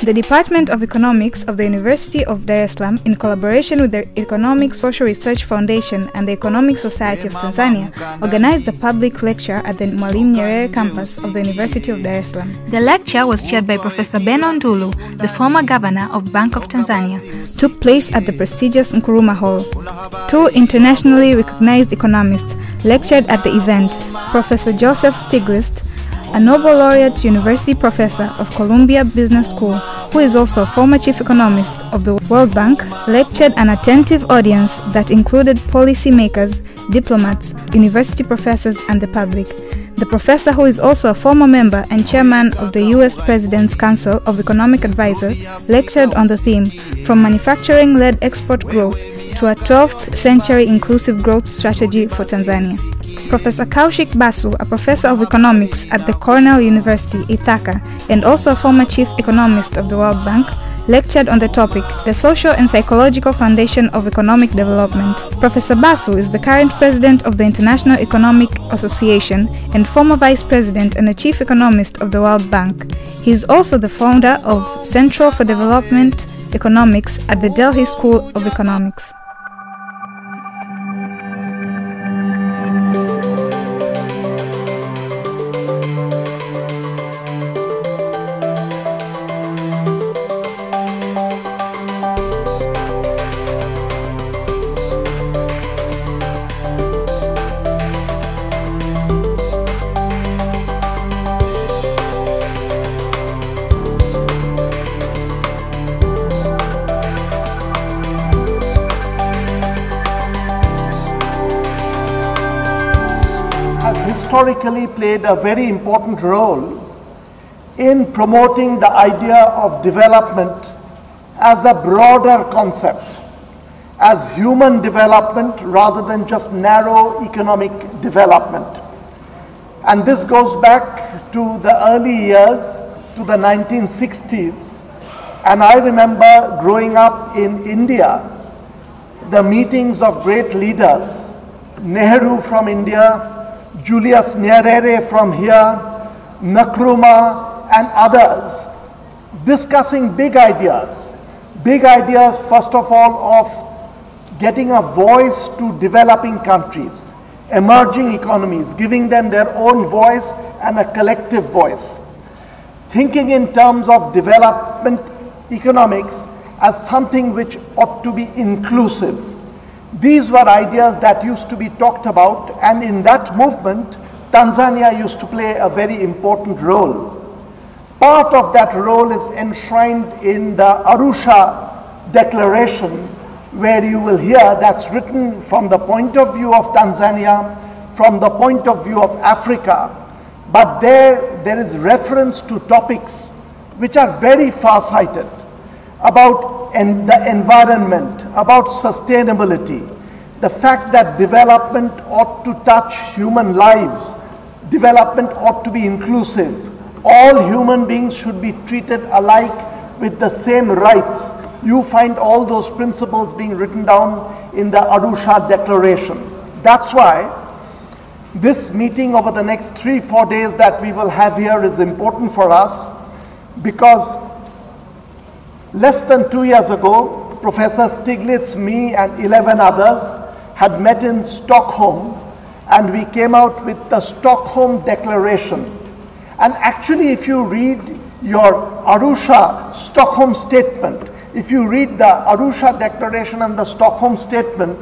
The Department of Economics of the University of Dar es Salaam, in collaboration with the Economic Social Research Foundation and the Economic Society of Tanzania, organized a public lecture at the Mwalimu Nyerere campus of the University of Dar es Salaam. The lecture was chaired by Professor Beno Ndulu, the former governor of Bank of Tanzania. Took place at the prestigious NKURUMAH Hall. Two internationally recognized economists lectured at the event. Professor Joseph Stiglitz, a Nobel laureate university professor of Columbia Business School, who is also a former chief economist of the World Bank, lectured an attentive audience that included policymakers, diplomats, university professors, and the public. The professor, who is also a former member and chairman of the U.S. President's Council of Economic Advisors, lectured on the theme, From Manufacturing-Led Export Growth to a 12th Century Inclusive Growth Strategy for Tanzania. Professor KAUSHIK BASU, a professor of economics at the Cornell University, Ithaca, and also a former chief economist of the World Bank, lectured on the topic, The Social and Psychological Foundation of Economic Development. Professor Basu is the current president of the International Economic Association and former vice president and a chief economist of the World Bank. He is also the founder of Central for Development Economics at the Delhi School of Economics. Historically played a very important role in promoting the idea of development as a broader concept, as human development rather than just narrow economic development. And this goes back to the early years, to the 1960s. And I remember growing up in India, the meetings of great leaders, Nehru from India, Julius Nyerere from here, NKURUMAH and others, discussing big ideas first of all of getting a voice to developing countries, emerging economies, giving them their own voice and a collective voice. Thinking in terms of development economics as something which ought to be inclusive. These were ideas that used to be talked about, and in that movement, Tanzania used to play a very important role. Part of that role is enshrined in the Arusha Declaration, where you will hear that's written from the point of view of Tanzania, from the point of view of Africa, but there is reference to topics which are very far-sighted about the environment, about sustainability, the fact that development ought to touch human lives, development ought to be inclusive, all human beings should be treated alike with the same rights. You find all those principles being written down in the Arusha Declaration. That's why this meeting over the next 3-4 days that we will have here is important for us, because less than 2 years ago, Professor Stiglitz, me and 11 others had met in Stockholm, and we came out with the Stockholm Declaration. And actually, if you read your Arusha Stockholm Statement, if you read the Arusha Declaration and the Stockholm Statement,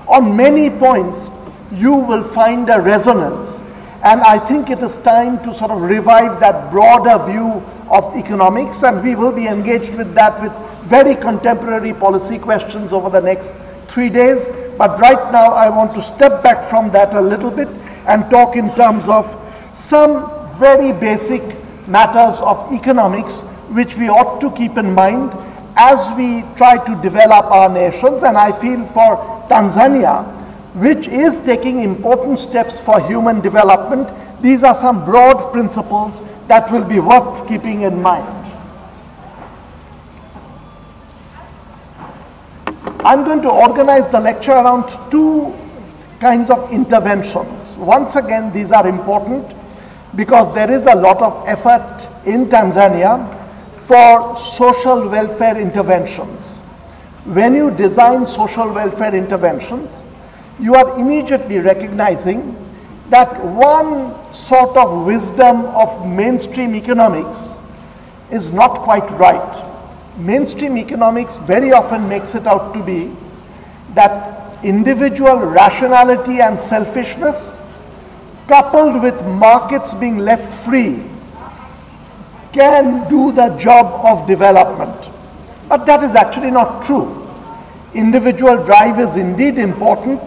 on many points you will find a resonance. And I think it is time to sort of revive that broader view of economics, and we will be engaged with that with very contemporary policy questions over the next 3 days. But right now I want to step back from that a little bit and talk in terms of some very basic matters of economics which we ought to keep in mind as we try to develop our nations. And I feel for Tanzania, which is taking important steps for human development, these are some broad principles that will be worth keeping in mind. I'm going to organize the lecture around two kinds of interventions. Once again, these are important because there is a lot of effort in Tanzania. for social welfare interventions. When you design social welfare interventions, you are immediately recognizing that one sort of wisdom of mainstream economics is not quite right. Mainstream economics very often makes it out to be that individual rationality and selfishness, coupled with markets being left free, can do the job of development. But that is actually not true. Individual drive is indeed important.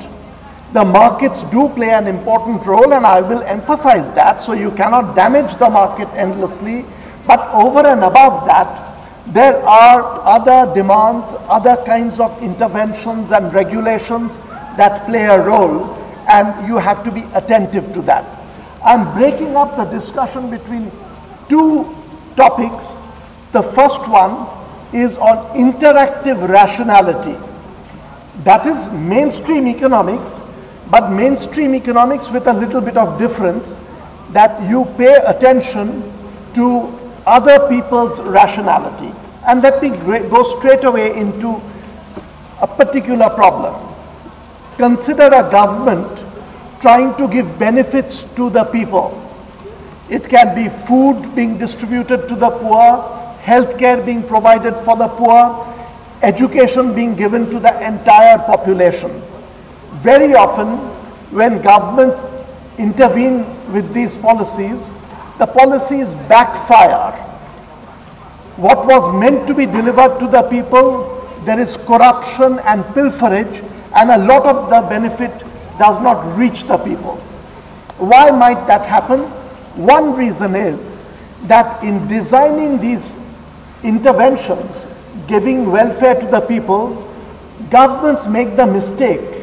The markets do play an important role, and I will emphasize that, so you cannot damage the market endlessly. But over and above that, there are other demands, other kinds of interventions and regulations that play a role, and you have to be attentive to that. I'm breaking up the discussion between two topics. The first one is on interactive rationality. That is mainstream economics, but mainstream economics with a little bit of difference, that you pay attention to other people's rationality. And let me go straight away into a particular problem. Consider a government trying to give benefits to the people. It can be food being distributed to the poor, healthcare being provided for the poor, education being given to the entire population. Very often, when governments intervene with these policies, the policies backfire. What was meant to be delivered to the people, there is corruption and pilferage, and a lot of the benefit does not reach the people. Why might that happen? One reason is that in designing these interventions, giving welfare to the people, governments make the mistake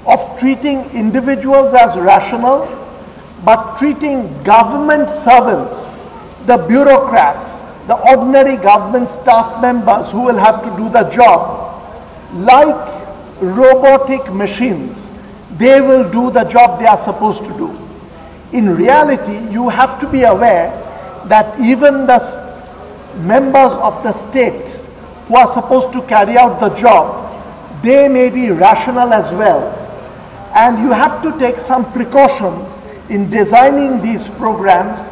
of treating individuals as rational, but treating government servants, the bureaucrats, the ordinary government staff members who will have to do the job, like robotic machines. They will do the job they are supposed to do. In reality, you have to be aware that even the members of the state who are supposed to carry out the job, they may be rational as well. And you have to take some precautions in designing these programs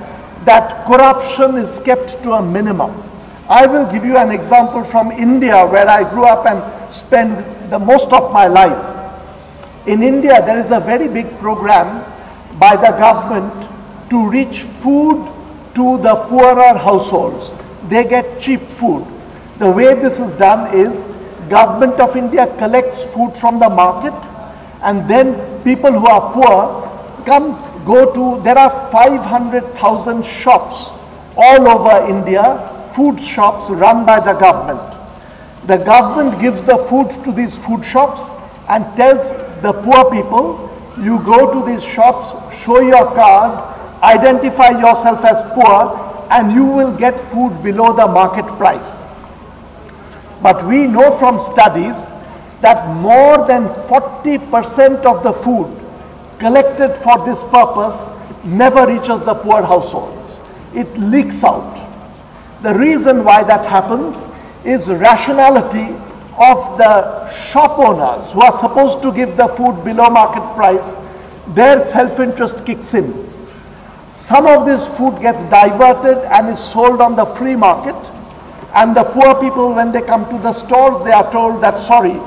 that corruption is kept to a minimum. I will give you an example from India, where I grew up and spent the most of my life. In India, there is a very big program by the government to reach food to the poorer households. They get cheap food. The way this is done is, Government of India collects food from the market, and then people who are poor go to, there are 500,000 shops all over India, food shops run by the government. The government gives the food to these food shops and tells the poor people, you go to these shops, show your card, identify yourself as poor, and you will get food below the market price. But we know from studies that more than 40% of the food collected for this purpose never reaches the poor households. It leaks out. The reason why that happens is rationality of the shop owners who are supposed to give the food below market price. Their self-interest kicks in. Some of this food gets diverted and is sold on the free market, and the poor people, when they come to the stores, they are told that, sorry,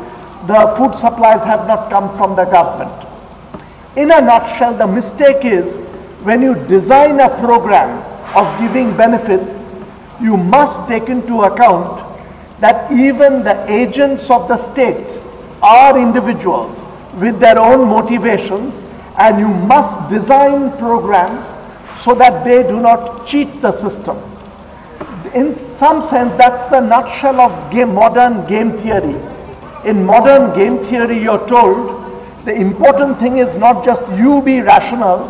the food supplies have not come from the government. In a nutshell, the mistake is, when you design a program of giving benefits, you must take into account that even the agents of the state are individuals with their own motivations, and you must design programs so that they do not cheat the system. In some sense, that's the nutshell of modern game theory. In modern game theory, you're told the important thing is not just you be rational,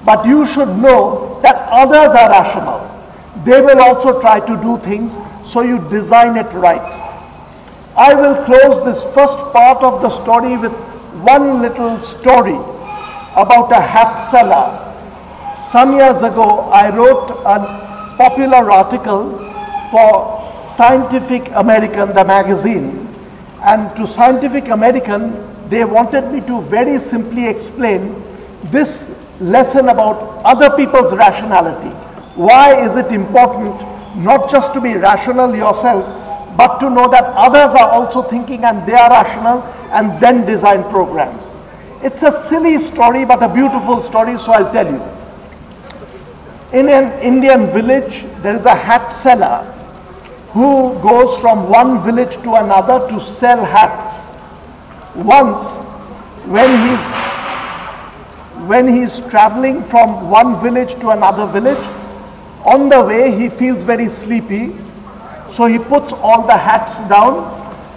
but you should know that others are rational. They will also try to do things, so you design it right. I will close this first part of the story with one little story about a hat seller. Some years ago, I wrote a popular article for Scientific American, the magazine, and to Scientific American, they wanted me to very simply explain this lesson about other people's rationality. Why is it important not just to be rational yourself, but to know that others are also thinking and they are rational, and then design programs. It's a silly story, but a beautiful story, so I'll tell you. In an Indian village, there is a hat seller who goes from one village to another to sell hats. Once, when he's traveling from one village to another village, on the way he feels very sleepy, so he puts all the hats down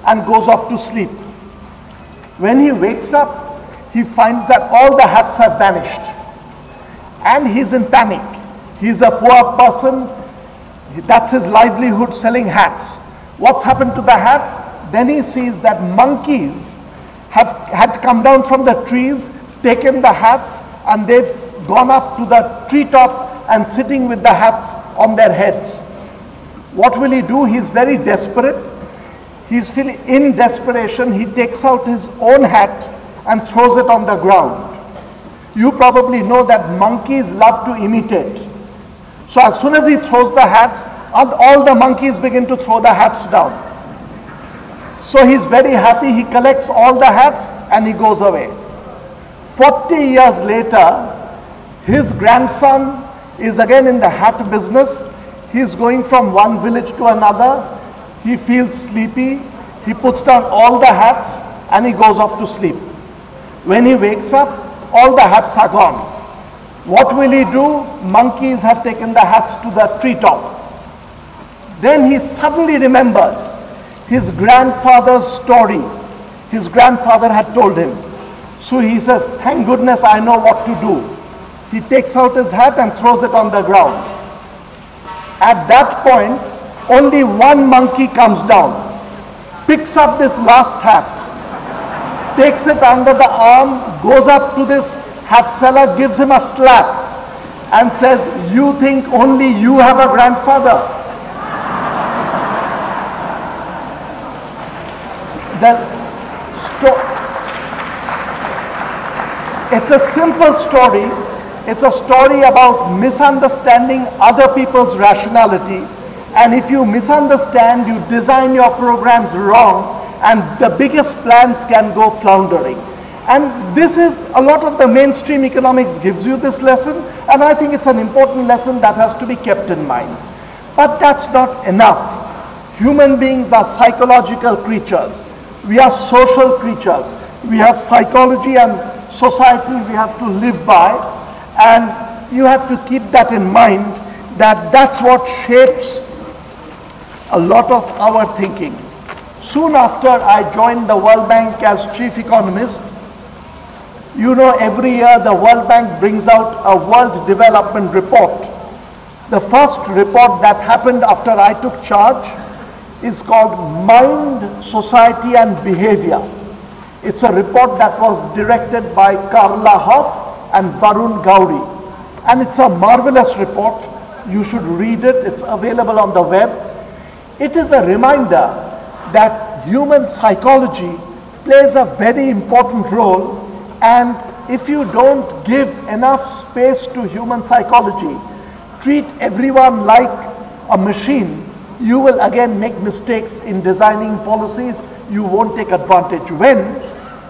and goes off to sleep. When he wakes up, he finds that all the hats have vanished, and he's in panic. He's a poor person, that's his livelihood, selling hats. What's happened to the hats? Then he sees that monkeys had come down from the trees, taken the hats, and they've gone up to the treetop and sitting with the hats on their heads. What will he do? He's very desperate. He's feeling, in desperation, he takes out his own hat and throws it on the ground. You probably know that monkeys love to imitate. So as soon as he throws the hats, all the monkeys begin to throw the hats down. So he's very happy, he collects all the hats and he goes away. 40 years later, his grandson is again in the hat business. He's going from one village to another. He feels sleepy. He puts down all the hats and he goes off to sleep. When he wakes up, all the hats are gone. What will he do? Monkeys have taken the hats to the treetop. Then he suddenly remembers his grandfather's story. His grandfather had told him. So he says, thank goodness I know what to do. He takes out his hat and throws it on the ground. At that point, only one monkey comes down, picks up this last hat, takes it under the arm, goes up to this hat seller, gives him a slap and says, you think only you have a grandfather? It's a simple story. It's a story about misunderstanding other people's rationality. And if you misunderstand, you design your programs wrong, and the biggest plans can go floundering. And this is, a lot of the mainstream economics gives you this lesson, and I think it's an important lesson that has to be kept in mind. But that's not enough. Human beings are psychological creatures. We are social creatures. We have psychology and society we have to live by, and you have to keep that in mind, that that's what shapes a lot of our thinking. Soon after I joined the World Bank as chief economist, you know, every year the World Bank brings out a World Development Report. The first report that happened after I took charge is called Mind, Society and Behavior. It's a report that was directed by Carla Hoff and Varun Gowri. And it's a marvelous report. You should read it. It's available on the web. It is a reminder that human psychology plays a very important role, and if you don't give enough space to human psychology, treat everyone like a machine, you will again make mistakes in designing policies. You won't take advantage. When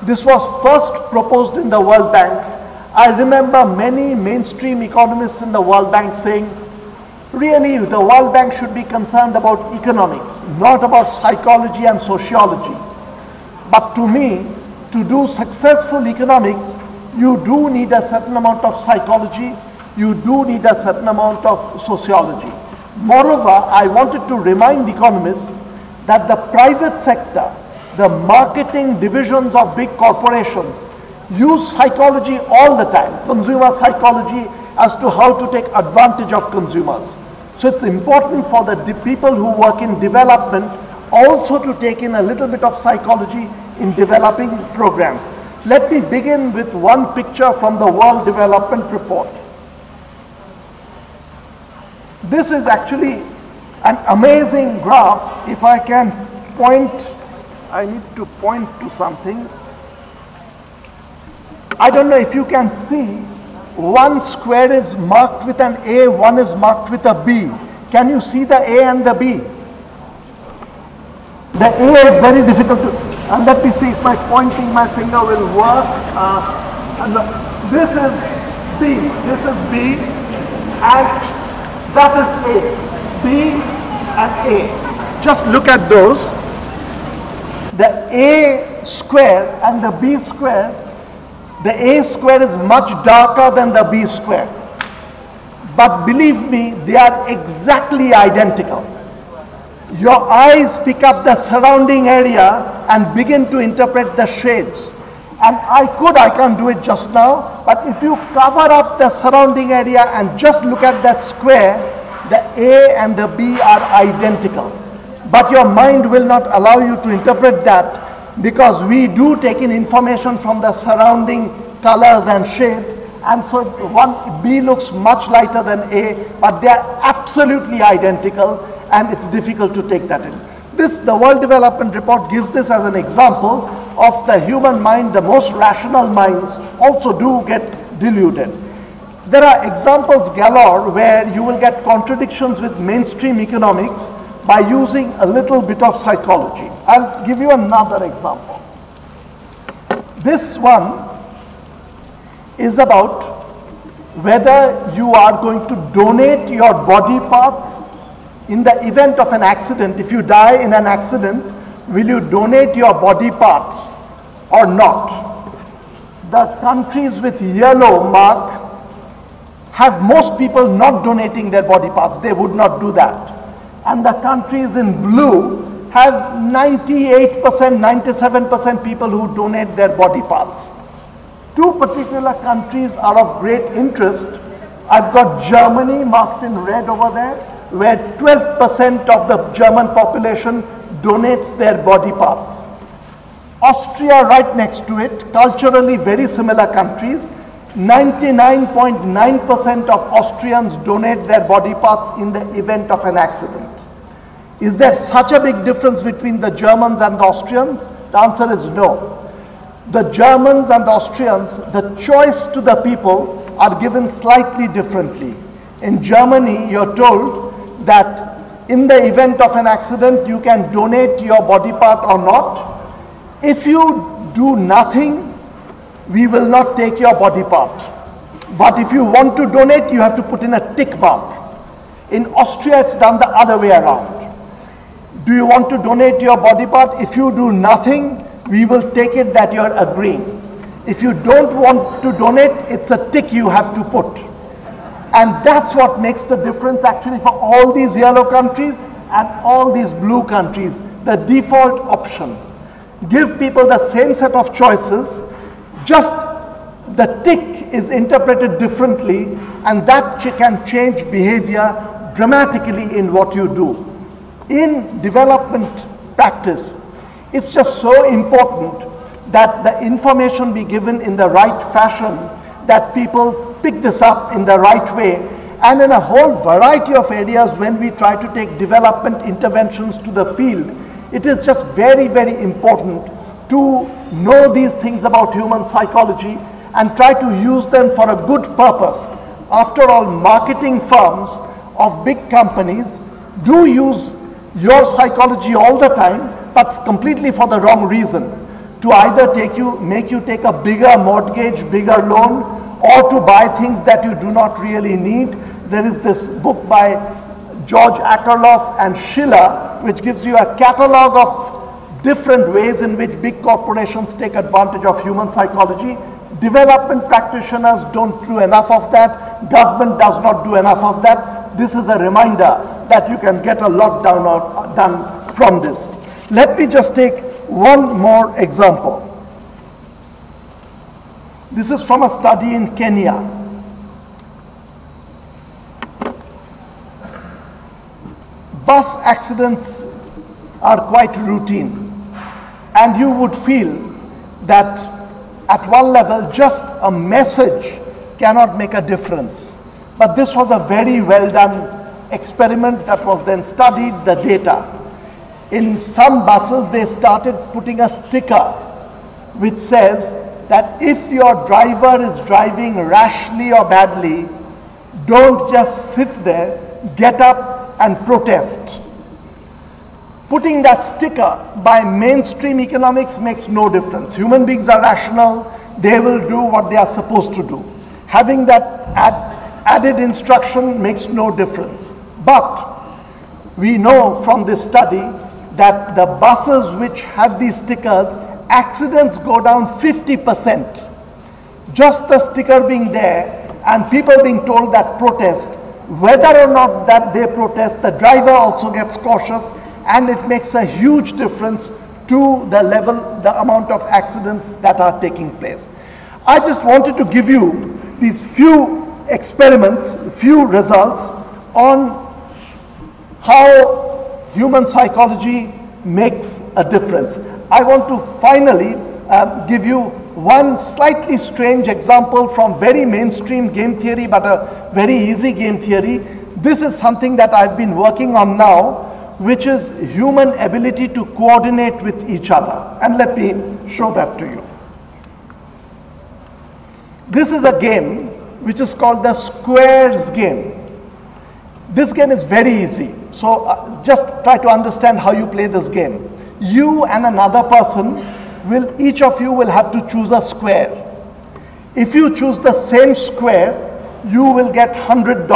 this was first proposed in the World Bank, I remember many mainstream economists in the World Bank saying, really, the World Bank should be concerned about economics, not about psychology and sociology. But to me, to do successful economics, you do need a certain amount of psychology, you do need a certain amount of sociology. Moreover, I wanted to remind economists that the private sector, the marketing divisions of big corporations, use psychology all the time, consumer psychology, as to how to take advantage of consumers. So it's important for the people who work in development also to take in a little bit of psychology in developing programs. Let me begin with one picture from the World Development Report. This is actually an amazing graph. If I can point, I need to point to something. I don't know if you can see, one square is marked with an A, one is marked with a B. Can you see the A and the B? The A is very difficult to, and let me see if my pointing my finger will work. This is B, this is B, and that is A. B and A. Just look at those. The A square and the B square, the A square is much darker than the B square. But believe me, they are exactly identical. Your eyes pick up the surrounding area and begin to interpret the shades. And I can't do it just now, but if you cover up the surrounding area and just look at that square, the A and the B are identical. But your mind will not allow you to interpret that, because we do take in information from the surrounding colors and shades, and so one B looks much lighter than A, but they are absolutely identical, and it's difficult to take that in. The World Development Report gives this as an example of the human mind. The most rational minds also do get deluded. There are examples galore where you will get contradictions with mainstream economics by using a little bit of psychology. I'll give you another example. This one is about whether you are going to donate your body parts in the event of an accident. If you die in an accident, will you donate your body parts or not? The countries with yellow mark have most people not donating their body parts. They would not do that. And the countries in blue have 98%, 97% people who donate their body parts. Two particular countries are of great interest. I've got Germany marked in red over there, where 12% of the German population donates their body parts. Austria right next to it, culturally very similar countries. 99.9% of Austrians donate their body parts in the event of an accident. Is there such a big difference between the Germans and the Austrians? The answer is no. The Germans and the Austrians, the choice to the people are given slightly differently. In Germany, you're told that in the event of an accident, you can donate your body part or not. If you do nothing, we will not take your body part. But if you want to donate, you have to put in a tick mark. In Austria, it's done the other way around. Do you want to donate your body part? If you do nothing, we will take it that you're agreeing. If you don't want to donate, it's a tick you have to put. And that's what makes the difference actually for all these yellow countries and all these blue countries. The default option. Give people the same set of choices, just the tick is interpreted differently, and that can change behavior dramatically in what you do. In development practice, it's just so important that the information be given in the right fashion, that people pick this up in the right way, and in a whole variety of areas when we try to take development interventions to the field, it is just very, very important to know these things about human psychology and try to use them for a good purpose. After all, marketing firms of big companies do use your psychology all the time, but completely for the wrong reason. To either make you take a bigger mortgage, bigger loan, or to buy things that you do not really need. There is this book by George Akerlof and Schiller, which gives you a catalog of different ways in which big corporations take advantage of human psychology. Development practitioners don't do enough of that. Government does not do enough of that. This is a reminder that you can get a lot done from this. Let me just take one more example. This is from a study in Kenya. Bus accidents are quite routine, and you would feel that at one level just a message cannot make a difference. But this was a very well done experiment that was then studied, the data. In some buses, they started putting a sticker which says that if your driver is driving rashly or badly, don't just sit there, get up and protest. Putting that sticker by mainstream economics makes no difference. Human beings are rational, they will do what they are supposed to do. Having that added instruction makes no difference. But we know from this study that the buses which have these stickers, accidents go down 50%. Just the sticker being there and people being told that protest, whether or not that they protest, the driver also gets cautious, and it makes a huge difference to the level, the amount of accidents that are taking place. I just wanted to give you these few experiments, few results on how human psychology makes a difference. I want to finally give you one slightly strange example from very mainstream game theory, but a very easy game theory. This is something that I've been working on now, which is human ability to coordinate with each other. And let me show that to you. This is a game which is called the squares game. This game is very easy. So just try to understand how you play this game. You and another person each of you will have to choose a square. If you choose the same square, you will get $100.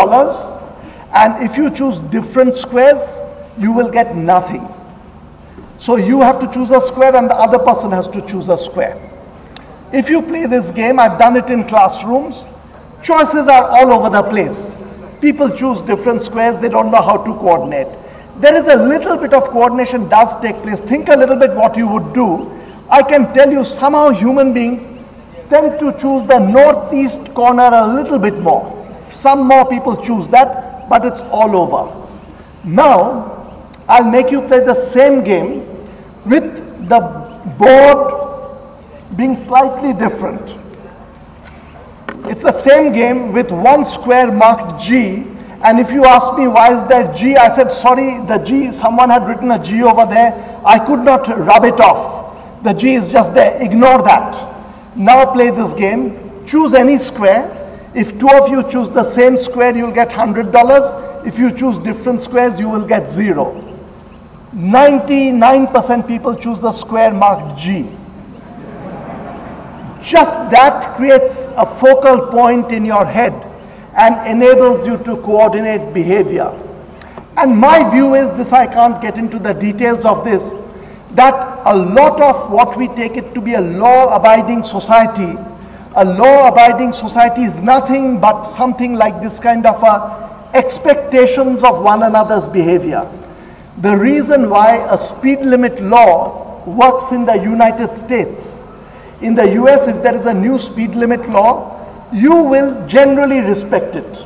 And if you choose different squares, you will get nothing. So you have to choose a square and the other person has to choose a square. If you play this game, I've done it in classrooms, choices are all over the place. People choose different squares, they don't know how to coordinate. There is a little bit of coordination does take place. Think a little bit what you would do. I can tell you somehow human beings tend to choose the northeast corner a little bit more. Some more people choose that, but it's all over. Now, I'll make you play the same game with the board being slightly different. It's the same game with one square marked G, and if you ask me why is there G, I said sorry, the G, someone had written a G over there, I could not rub it off. The G is just there, ignore that. Now play this game, choose any square. If two of you choose the same square, you'll get $100. If you choose different squares, you will get 0. 99% people choose the square marked G. Just that creates a focal point in your head and enables you to coordinate behavior. And my view is this, I can't get into the details of this, that a lot of what we take it to be a law-abiding society, is nothing but something like this kind of expectations of one another's behavior. The reason why a speed limit law works in the United States, in the US, if there is a new speed limit law, you will generally respect it.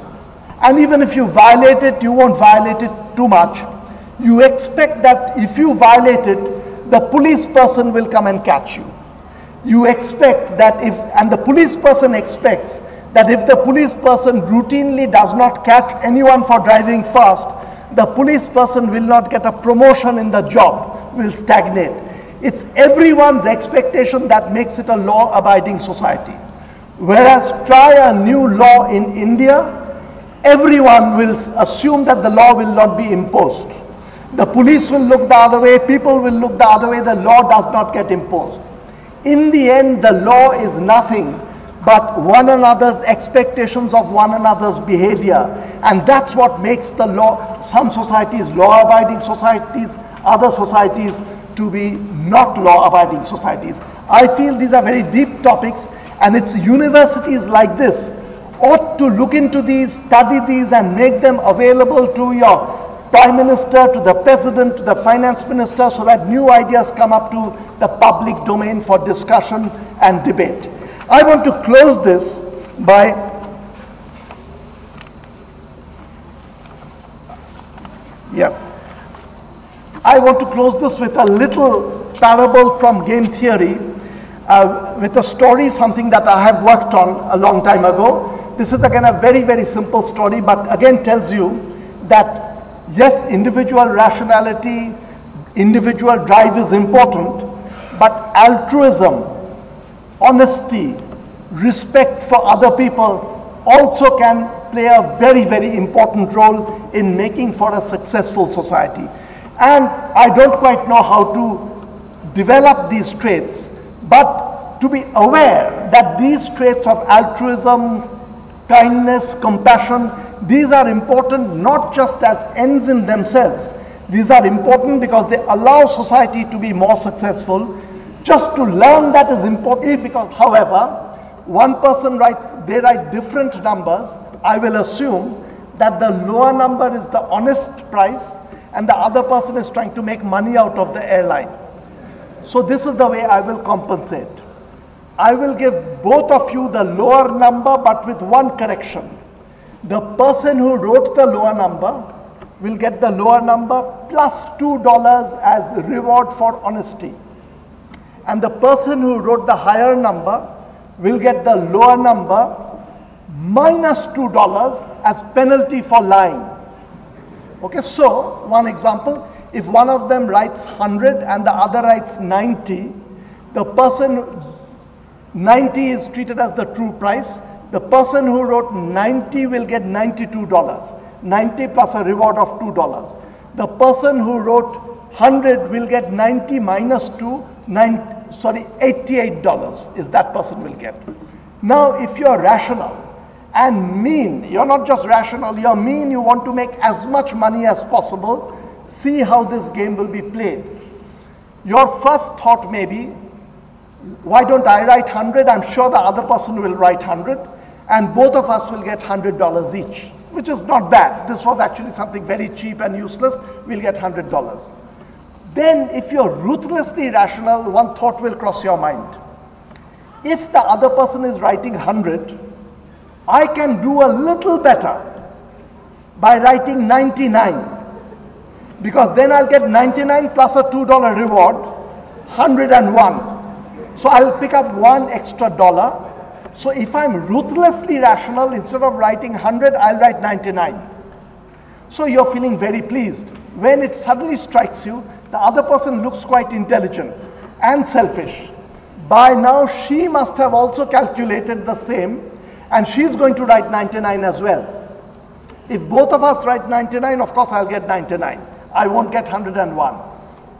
And even if you violate it, you won't violate it too much. You expect that if you violate it, the police person will come and catch you. You expect that and the police person expects that if the police person routinely does not catch anyone for driving fast, the police person will not get a promotion in the job, will stagnate. It's everyone's expectation that makes it a law-abiding society. Whereas try a new law in India, everyone will assume that the law will not be imposed. The police will look the other way, people will look the other way, the law does not get imposed. In the end, the law is nothing but one another's expectations of one another's behavior. And that's what makes the law, some societies law-abiding societies, other societies to be not law-abiding societies. I feel these are very deep topics, and it's universities like this ought to look into these, study these, and make them available to your Prime Minister, to the President, to the Finance Minister, so that new ideas come up to the public domain for discussion and debate. I want to close this by I want to close this with a little parable from game theory, with a story, something that I have worked on a long time ago. This is again a very, very simple story, but again tells you that yes, individual rationality, individual drive is important, but altruism, honesty, respect for other people also can play a very, very important role in making for a successful society. And I don't quite know how to develop these traits, but to be aware that these traits of altruism, kindness, compassion, these are important not just as ends in themselves. These are important because they allow society to be more successful. Just to learn that is important, because however, one person writes, they write different numbers, I will assume that the lower number is the honest price and the other person is trying to make money out of the airline. So this is the way I will compensate. I will give both of you the lower number, but with one correction. The person who wrote the lower number will get the lower number plus $2 as reward for honesty. And the person who wrote the higher number will get the lower number minus $2 as penalty for lying. Okay, so one example, if one of them writes 100 and the other writes 90, the person 90 is treated as the true price. The person who wrote 90 will get $92, 90 plus a reward of $2. The person who wrote 100 will get 90 minus 2, $88 is that person will get. Now, if you're rational and mean, you're not just rational, you're mean, you want to make as much money as possible, see how this game will be played. Your first thought may be, why don't I write 100? I'm sure the other person will write 100 and both of us will get $100 each, which is not bad. This was actually something very cheap and useless. We'll get $100. Then if you're ruthlessly rational, one thought will cross your mind. If the other person is writing 100, I can do a little better by writing 99, because then I'll get 99 plus a $2 reward, 101. So I'll pick up one extra dollar. So if I'm ruthlessly rational, instead of writing 100, I'll write 99. So you're feeling very pleased. When it suddenly strikes you, the other person looks quite intelligent and selfish. By now, she must have also calculated the same, and she's going to write 99 as well. If both of us write 99, of course I'll get 99. I won't get 101.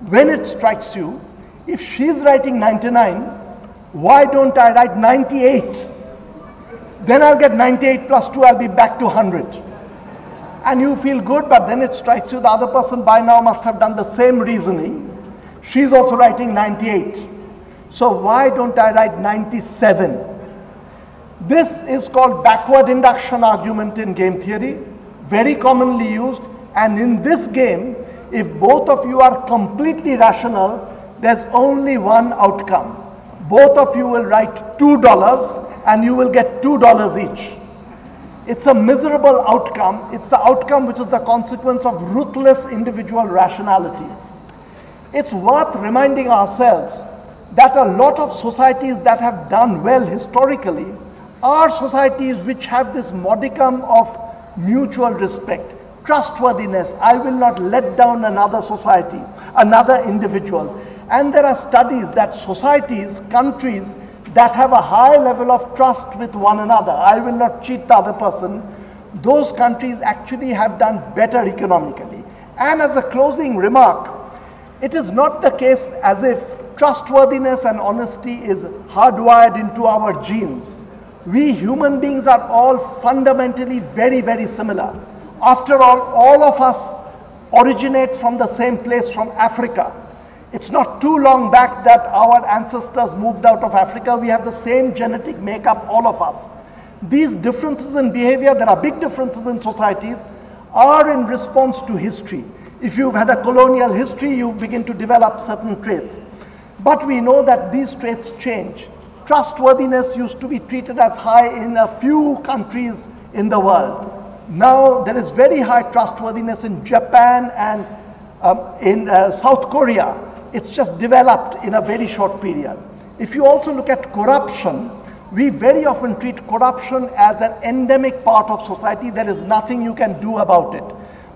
When it strikes you, if she's writing 99, why don't I write 98? Then I'll get 98 plus 2, I'll be back to 100. And you feel good, but then it strikes you the other person by now must have done the same reasoning. She's also writing 98. So why don't I write 97? This is called backward induction argument in game theory, very commonly used. And in this game, if both of you are completely rational, there's only one outcome. Both of you will write $2 and you will get $2 each. It's a miserable outcome. It's the outcome which is the consequence of ruthless individual rationality. It's worth reminding ourselves that a lot of societies that have done well historically are societies which have this modicum of mutual respect, trustworthiness. I will not let down another society, another individual. And there are studies that societies, countries that have a high level of trust with one another, I will not cheat the other person, those countries actually have done better economically. And as a closing remark, it is not the case as if trustworthiness and honesty is hardwired into our genes. We human beings are all fundamentally very, very similar. After all of us originate from the same place, from Africa. It's not too long back that our ancestors moved out of Africa. We have the same genetic makeup, all of us. These differences in behavior, there are big differences in societies, are in response to history. If you've had a colonial history, you begin to develop certain traits. But we know that these traits change. Trustworthiness used to be treated as high in a few countries in the world. Now there is very high trustworthiness in Japan and in South Korea. It's just developed in a very short period. If you also look at corruption, we very often treat corruption as an endemic part of society. There is nothing you can do about it.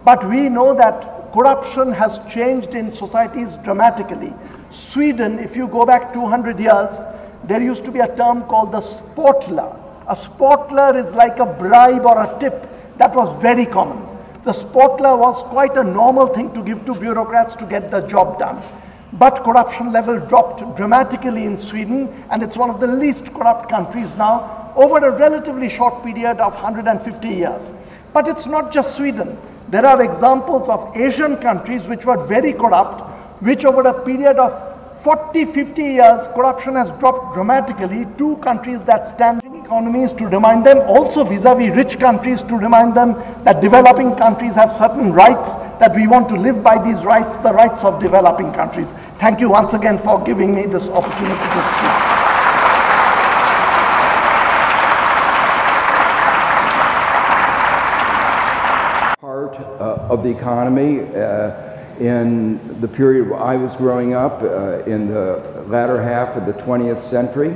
But we know that corruption has changed in societies dramatically. Sweden, if you go back 200 years, there used to be a term called the sportler. A sportler is like a bribe or a tip. That was very common. The sportler was quite a normal thing to give to bureaucrats to get the job done. But corruption level dropped dramatically in Sweden, and it's one of the least corrupt countries now over a relatively short period of 150 years. But it's not just Sweden. There are examples of Asian countries which were very corrupt, which over a period of 40, 50 years, corruption has dropped dramatically. Two countries that stand in economies to remind them, also vis-a-vis rich countries to remind them that developing countries have certain rights, that we want to live by these rights, the rights of developing countries. Thank you once again for giving me this opportunity to speak. Part of the economy in the period where I was growing up, in the latter half of the 20th century.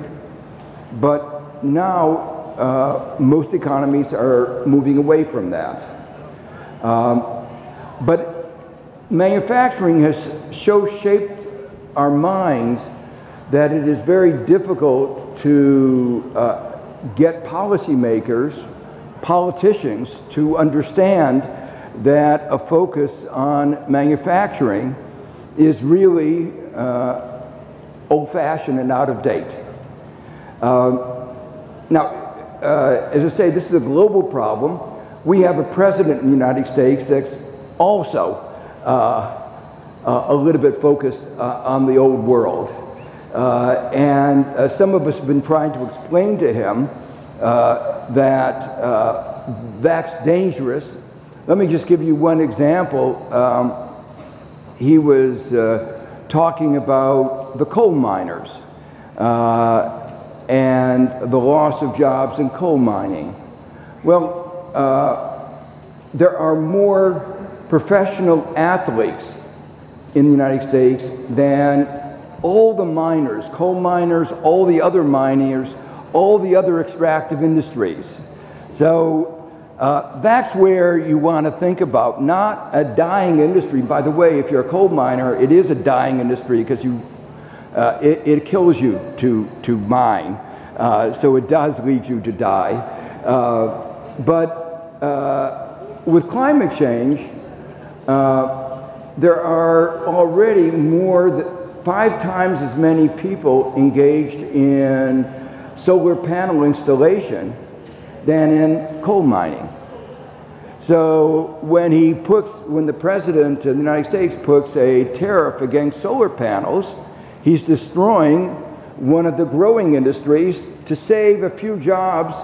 But now most economies are moving away from that. But manufacturing has shaped our minds that it is very difficult to get policymakers, politicians to understand that a focus on manufacturing is really old-fashioned and out of date. Now, as I say, this is a global problem. We have a president in the United States that's also a little bit focused on the old world. And some of us have been trying to explain to him that that's dangerous. Let me just give you one example. He was talking about the coal miners and the loss of jobs in coal mining. Well, there are more professional athletes in the United States than all the miners, coal miners, all the other miners, all the other extractive industries. So that's where you want to think about, not a dying industry. By the way, if you're a coal miner, it is a dying industry because it kills you to mine. So it does lead you to die. But with climate change, there are already more than 5 times as many people engaged in solar panel installation than in coal mining. So when the President of the United States puts a tariff against solar panels, he's destroying one of the growing industries to save a few jobs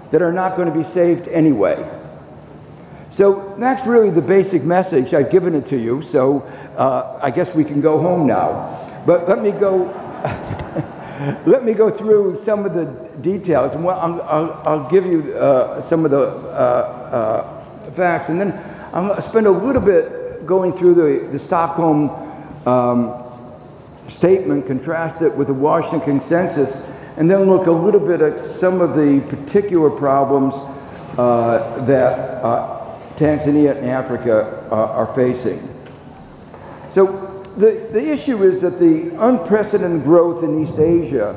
that are not going to be saved anyway. So that's really the basic message. I've given it to you, so I guess we can go home now. But let me go let me go through some of the details, and I'll give you some of the facts, and then I'll spend a little bit going through the Stockholm statement, contrast it with the Washington Consensus, and then look a little bit at some of the particular problems that Tanzania and Africa are facing. So the issue is that the unprecedented growth in East Asia,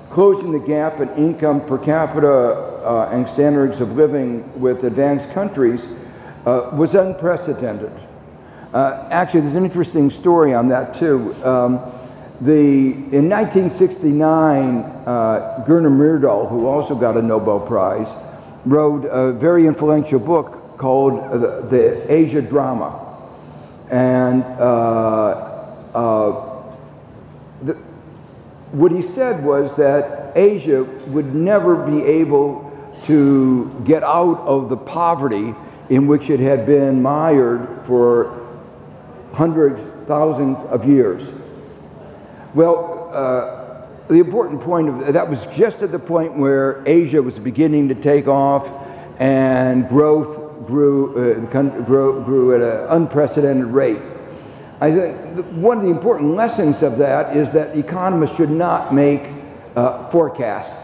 closing the gap in income per capita and standards of living with advanced countries, was unprecedented. Actually, there's an interesting story on that too. In 1969, Gurner Myrdal, who also got a Nobel Prize, wrote a very influential book called The Asia Drama. And what he said was that Asia would never be able to get out of the poverty in which it had been mired for hundreds, thousands of years. Well, the important point of that was just at the point where Asia was beginning to take off and growth grew at an unprecedented rate. I think one of the important lessons of that is that economists should not make forecasts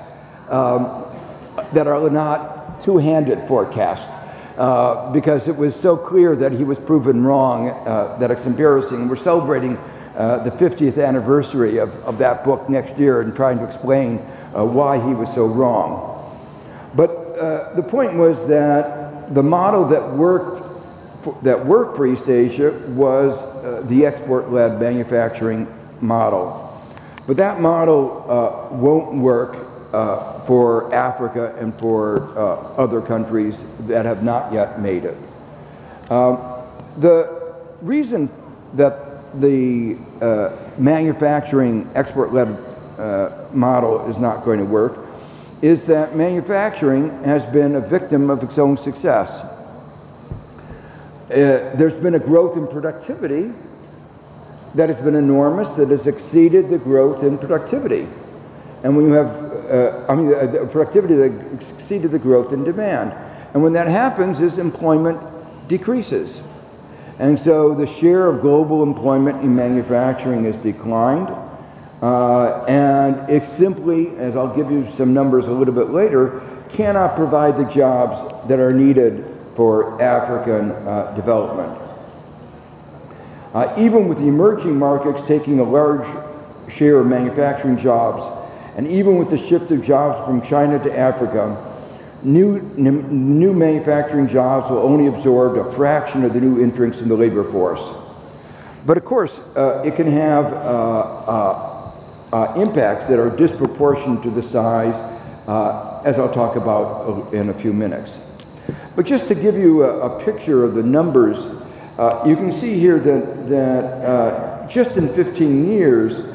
that are not two-handed forecasts. because it was so clear that he was proven wrong that it's embarrassing. We're celebrating the 50th anniversary of that book next year and trying to explain why he was so wrong. But the point was that the model that worked for East Asia was the export-led manufacturing model. But that model won't work for Africa and for other countries that have not yet made it. The reason that the manufacturing export-led model is not going to work is that manufacturing has been a victim of its own success. There's been a growth in productivity that has been enormous, that has exceeded the growth in productivity. And when you have, the productivity that exceeded the growth in demand. And when that happens, is employment decreases. And so the share of global employment in manufacturing has declined. And it simply, as I'll give you some numbers a little bit later, cannot provide the jobs that are needed for African development. Even with the emerging markets taking a large share of manufacturing jobs, and even with the shift of jobs from China to Africa, new manufacturing jobs will only absorb a fraction of the new entrants in the labor force. But of course, it can have impacts that are disproportionate to the size, as I'll talk about in a few minutes. But just to give you a picture of the numbers, you can see here that just in 15 years,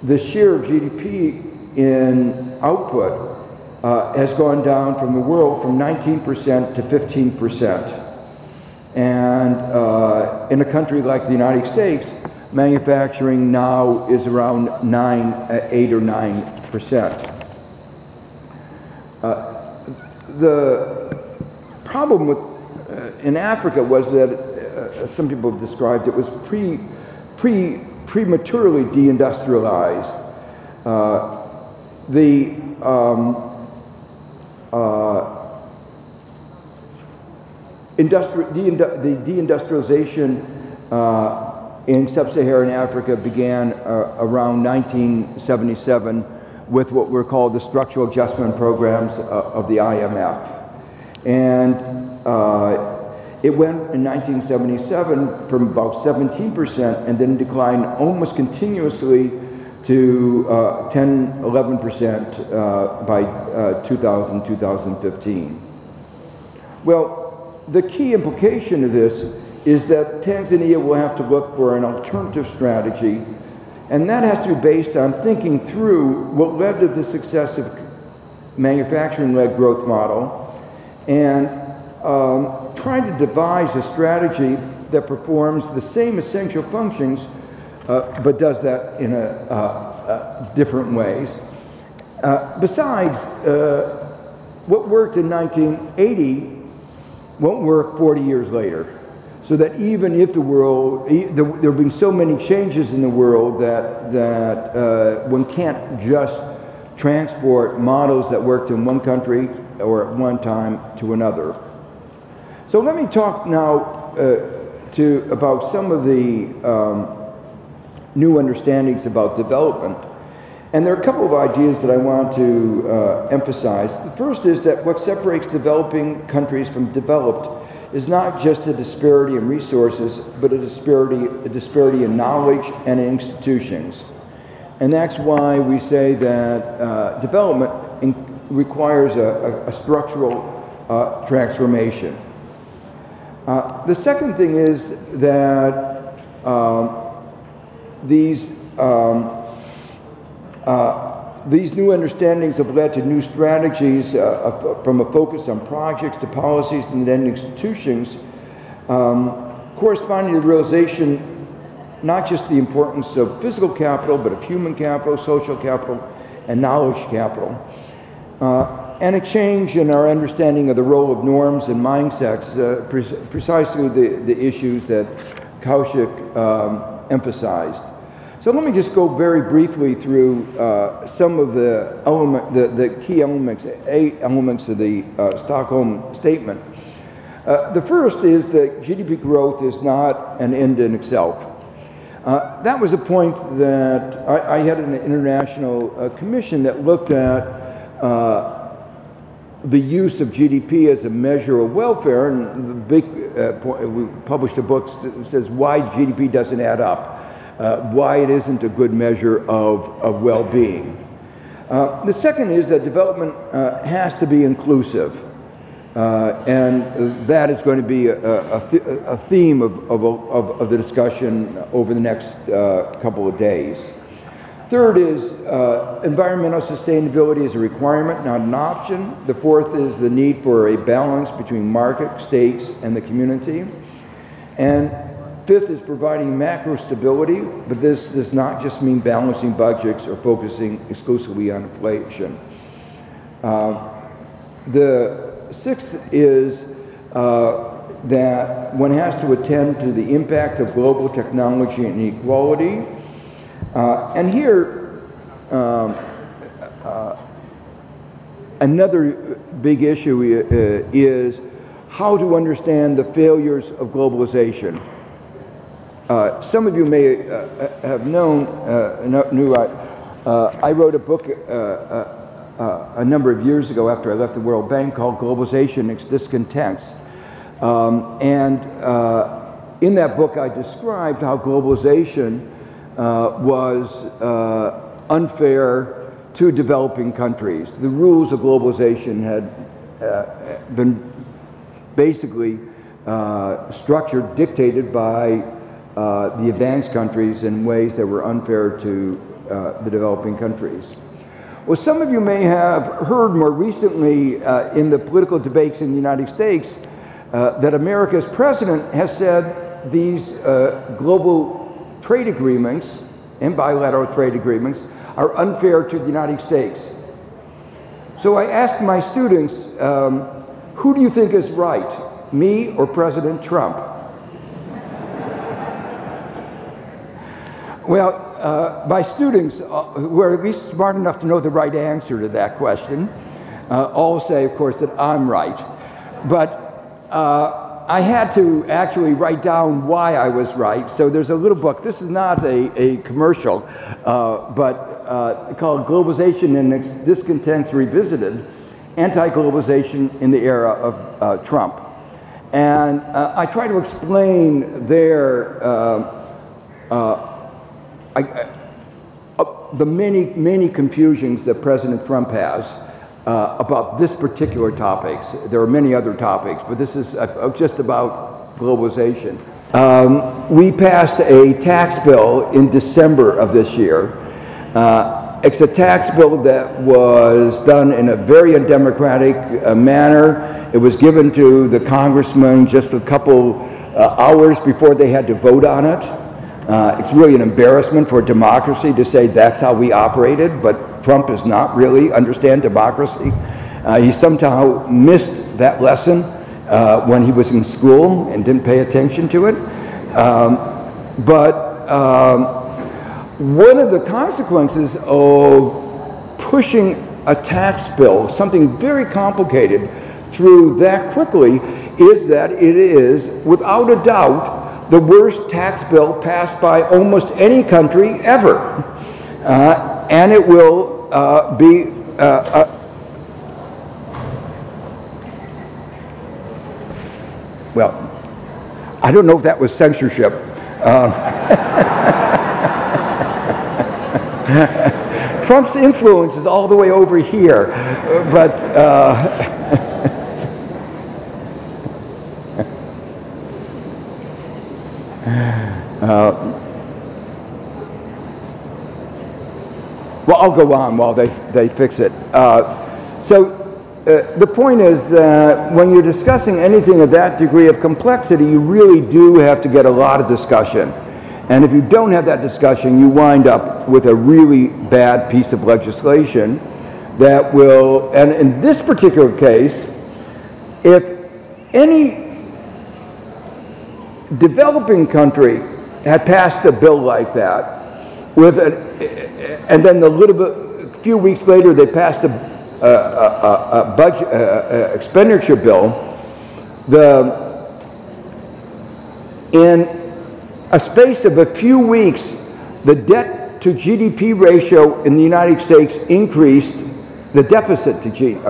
the share of GDP in output has gone down from the world from 19% to 15%. And in a country like the United States, manufacturing now is around 8 or 9%. The problem with in Africa was that some people have described it was prematurely deindustrialized. The deindustrialization in sub-Saharan Africa began around 1977 with what were called the structural adjustment programs of the IMF. And it went in 1977 from about 17% and then declined almost continuously to 10, 11% by 2015. Well, the key implication of this is that Tanzania will have to look for an alternative strategy, and that has to be based on thinking through what led to the success of manufacturing-led growth model and trying to devise a strategy that performs the same essential functions but does that in different ways. Besides, what worked in 1980 won't work 40 years later. So that even if the world, there have been so many changes in the world that one can't just transport models that worked in one country or at one time to another. So let me talk now about some of the new understandings about development. And there are a couple of ideas that I want to emphasize. The first is that what separates developing countries from developed is not just a disparity in resources, but a disparity in knowledge and in institutions. And that's why we say that development requires a structural transformation. The second thing is that these new understandings have led to new strategies from a focus on projects to policies and then institutions, corresponding to the realization not just the importance of physical capital, but of human capital, social capital, and knowledge capital. And a change in our understanding of the role of norms and mindsets, precisely the issues that KAUSHIK emphasized. So let me just go very briefly through some of the key elements, 8 elements of the Stockholm Statement. The first is that GDP growth is not an end in itself. That was a point that I had an international commission that looked at the use of GDP as a measure of welfare, and the big we published a book that says why GDP doesn't add up, why it isn't a good measure of well-being. The second is that development has to be inclusive. And that is going to be a theme of the discussion over the next couple of days. Third is environmental sustainability is a requirement, not an option. The fourth is the need for a balance between market, states, and the community. And fifth is providing macro stability, but this does not just mean balancing budgets or focusing exclusively on inflation. The sixth is that one has to attend to the impact of global technology and inequality. And here, another big issue is how to understand the failures of globalization. Some of you may have I wrote a book a number of years ago after I left the World Bank called Globalization and Its Discontents. In that book I described how globalization was unfair to developing countries. The rules of globalization had been basically structured, dictated by the advanced countries in ways that were unfair to the developing countries. Well, some of you may have heard more recently in the political debates in the United States that America's president has said these global trade agreements and bilateral trade agreements are unfair to the United States. So I asked my students, who do you think is right, me or President Trump? Well, my students, who are at least smart enough to know the right answer to that question, all say, of course, that I'm right. But I had to actually write down why I was right. So there's a little book. This is not a commercial, but called Globalization and Its Discontents Revisited, Anti-Globalization in the Era of Trump. And I try to explain there the many confusions that President Trump has about this particular topics. There are many other topics, but this is just about globalization. We passed a tax bill in December of this year. It's a tax bill that was done in a very undemocratic manner. It was given to the congressmen just a couple hours before they had to vote on it. It's really an embarrassment for democracy to say that's how we operated, but Trump does not really understand democracy. He somehow missed that lesson when he was in school and didn't pay attention to it. One of the consequences of pushing a tax bill, something very complicated, through that quickly is that it is, without a doubt, the worst tax bill passed by almost any country ever. And it will be well, I don't know if that was censorship. Trump's influence is all the way over here, but well, I'll go on while they fix it. The point is that when you're discussing anything of that degree of complexity, you really do have to get a lot of discussion. And if you don't have that discussion, you wind up with a really bad piece of legislation that will, and in this particular case, if any developing country had passed a bill like that, and then a few weeks later they passed a budget expenditure bill, In a space of a few weeks, the debt to GDP ratio in the United States increased. The deficit to GDP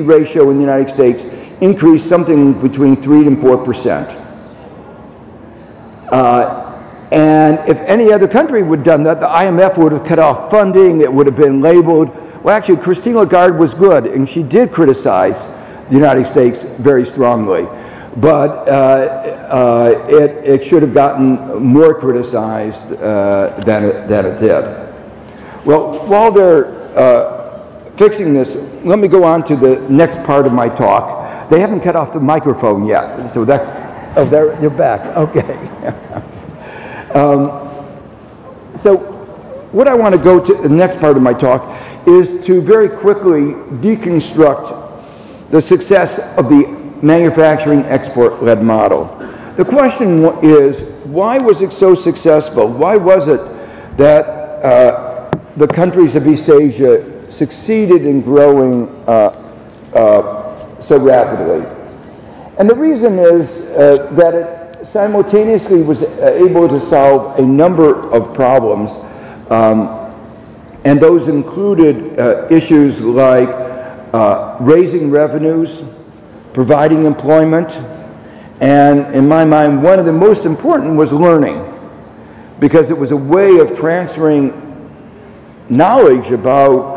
ratio in the United States increased something between 3 and 4%. And if any other country would have done that, the IMF would have cut off funding. It would have been labeled. Well, actually, Christine Lagarde was good, and she did criticize the United States very strongly. But it should have gotten more criticized than it did. Well, while they're fixing this, let me go on to the next part of my talk. They haven't cut off the microphone yet, so that's, oh, they're back, okay. So what I want to go to, the next part of my talk, is to very quickly deconstruct the success of the manufacturing export-led model. The question is, why was it so successful? Why was it that the countries of East Asia succeeded in growing so rapidly? And the reason is that it simultaneously was able to solve a number of problems, and those included issues like raising revenues, providing employment, and in my mind, one of the most important was learning, because it was a way of transferring knowledge about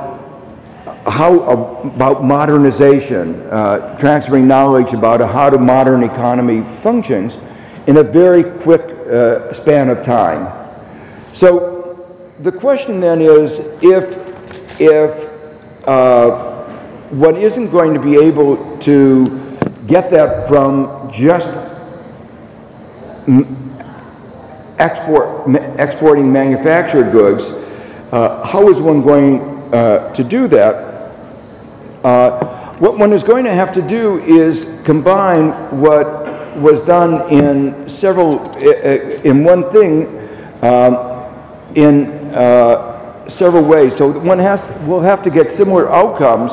about modernization, transferring knowledge about how the modern economy functions in a very quick span of time. So the question then is, if one isn't going to be able to get that from just exporting manufactured goods, how is one going to do that? What one is going to have to do is combine what was done in one thing in several ways. So one will have to get similar outcomes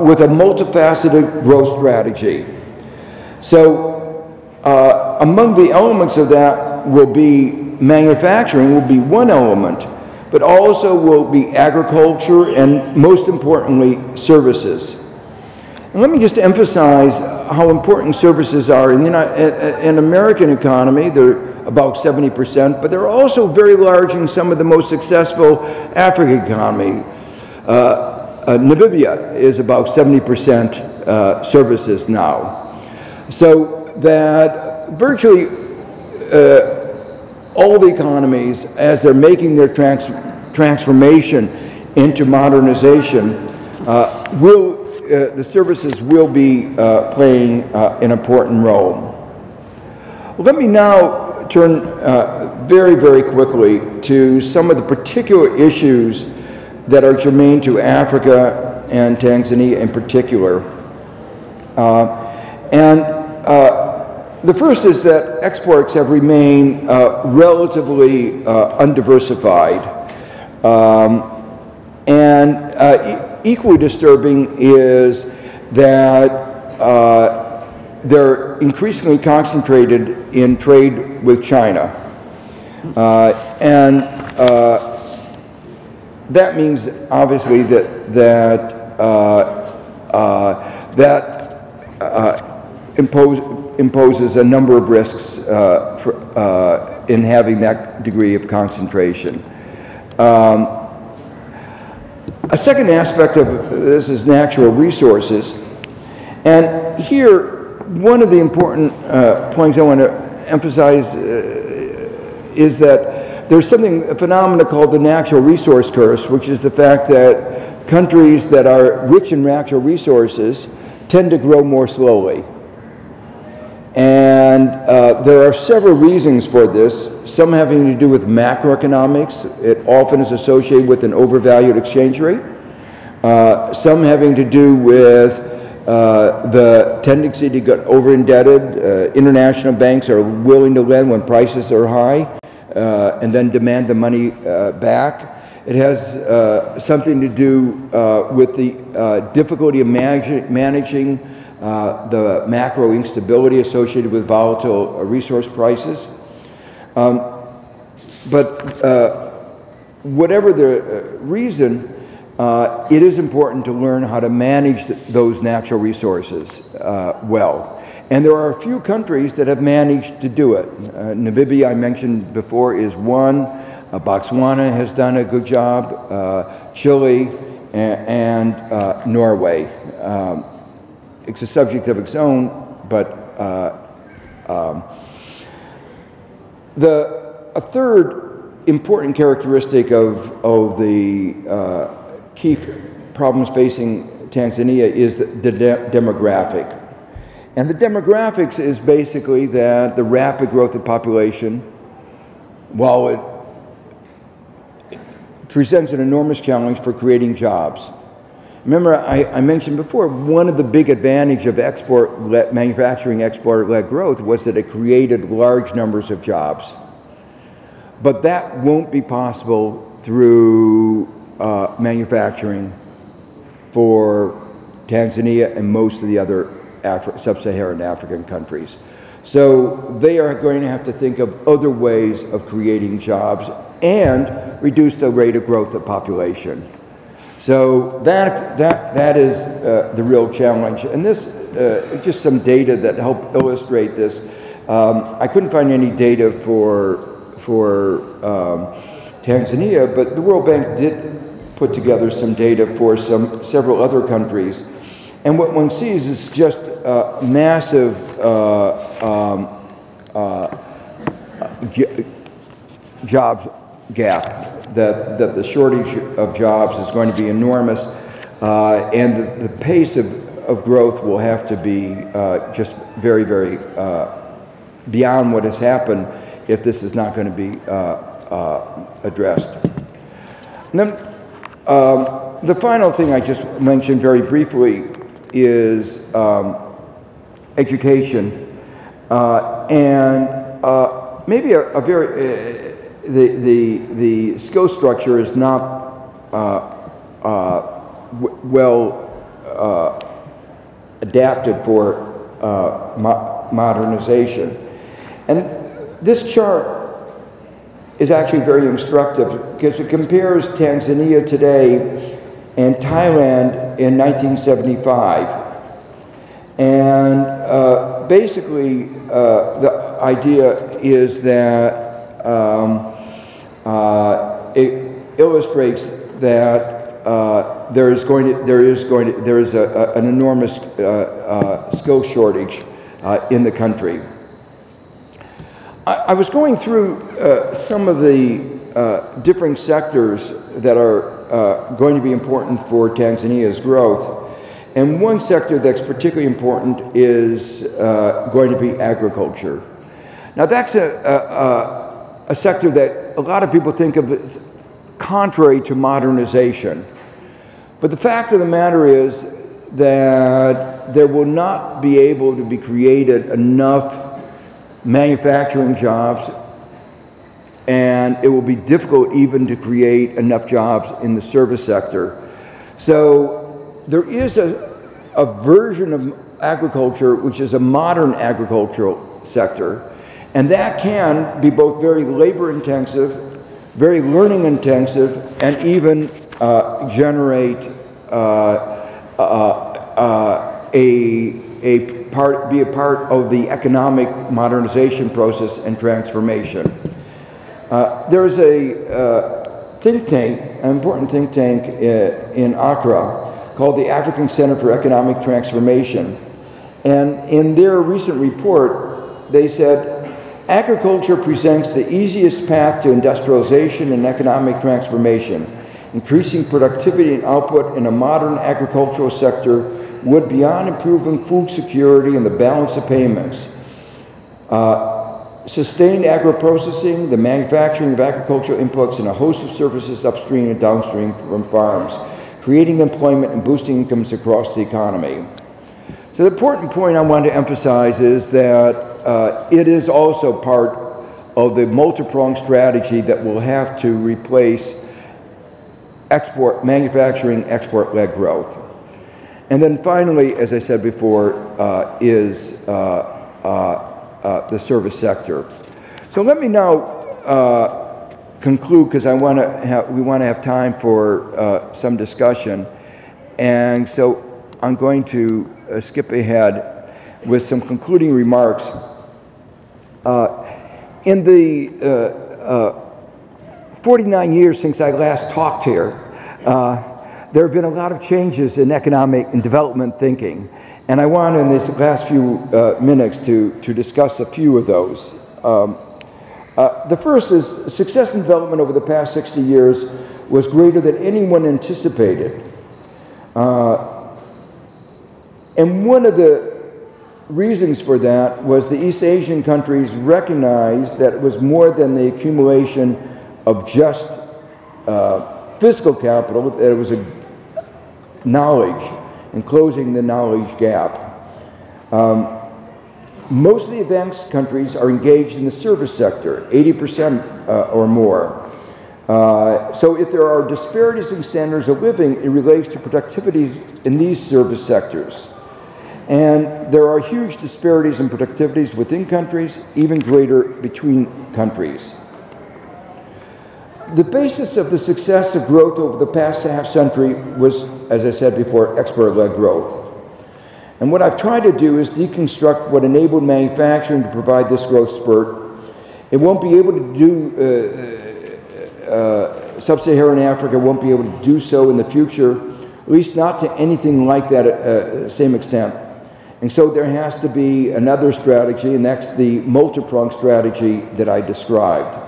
with a multifaceted growth strategy. So among the elements of that will be manufacturing will be one element, but also will be agriculture and, most importantly, services. And let me just emphasize how important services are. In the American economy, they're about 70%, but they're also very large in some of the most successful African economies. Namibia is about 70% services now. So that virtually all the economies, as they're making their transformation into modernization, the services will be playing an important role. Let me now turn very, very quickly to some of the particular issues that are germane to Africa and Tanzania in particular. The first is that exports have remained relatively undiversified. Equally disturbing is that they're increasingly concentrated in trade with China. That means obviously that imposes a number of risks in having that degree of concentration. A second aspect of this is natural resources. And here, one of the important points I want to emphasize is that there's a phenomenon called the natural resource curse, which is the fact that countries that are rich in natural resources tend to grow more slowly. And there are several reasons for this, some having to do with macroeconomics. It often is associated with an overvalued exchange rate. Some having to do with the tendency to get over-indebted. International banks are willing to lend when prices are high and then demand the money back. It has something to do with the difficulty of managing the macro instability associated with volatile resource prices. Whatever the reason, it is important to learn how to manage those natural resources well. And there are a few countries that have managed to do it. Namibia, I mentioned before, is one. Botswana has done a good job. Chile and Norway. It's a subject of its own, but a third important characteristic of the key problems facing Tanzania is the demographic. And the demographics is basically that the rapid growth of population, while it presents an enormous challenge for creating jobs. Remember, I mentioned before, one of the big advantages of manufacturing export-led growth was that it created large numbers of jobs. But that won't be possible through manufacturing for Tanzania and most of the other sub-Saharan African countries. So they are going to have to think of other ways of creating jobs and reduce the rate of growth of population. So that is the real challenge. And this, just some data that help illustrate this. I couldn't find any data for Tanzania, but the World Bank did put together some data for several other countries. And what one sees is just a massive jobs gap, that the shortage of jobs is going to be enormous, and the pace of growth will have to be just very, very beyond what has happened if this is not going to be addressed. And then the final thing I just mentioned very briefly is education, and maybe a very the skill structure is not well adapted for modernization. And this chart is actually very instructive because it compares Tanzania today and Thailand in 1975. And basically, the idea is that it illustrates that there is an enormous skill shortage in the country. I was going through some of the different sectors that are going to be important for Tanzania's growth. And one sector that's particularly important is going to be agriculture. Now that's a sector that a lot of people think of as contrary to modernization. But the fact of the matter is that there will not be able to be created enough manufacturing jobs, and it will be difficult even to create enough jobs in the service sector. So there is a version of agriculture which is a modern agricultural sector, and that can be both very labor intensive, very learning intensive, and even generate be a part of the economic modernization process and transformation. There is a think tank, an important think tank in Accra called the African Center for Economic Transformation. And in their recent report, they said, agriculture presents the easiest path to industrialization and economic transformation. Increasing productivity and output in a modern agricultural sector would, beyond improving food security and the balance of payments, sustained agro-processing, the manufacturing of agricultural inputs, and a host of services upstream and downstream from farms, creating employment and boosting incomes across the economy. So the important point I want to emphasize is that it is also part of the multi-pronged strategy that will have to replace manufacturing export-led growth. And then finally, as I said before, is the service sector. So let me now conclude, because we want to have time for some discussion. And so I'm going to skip ahead with some concluding remarks. In the 49 years since I last talked here, there have been a lot of changes in economic and development thinking. And I want in these last few minutes to discuss a few of those. The first is success in development over the past 60 years was greater than anyone anticipated. And one of the reasons for that was the East Asian countries recognized that it was more than the accumulation of just fiscal capital, that it was a knowledge and closing the knowledge gap. Most of the advanced countries are engaged in the service sector, 80% or more. So if there are disparities in standards of living, it relates to productivity in these service sectors. And there are huge disparities in productivities within countries, even greater between countries. The basis of the success of growth over the past half-century was, as I said before, export-led growth. And what I've tried to do is deconstruct what enabled manufacturing to provide this growth spurt. It won't be able to do, sub-Saharan Africa won't be able to do so in the future, at least not to anything like that at the same extent. And so there has to be another strategy, and that's the multi-pronged strategy that I described.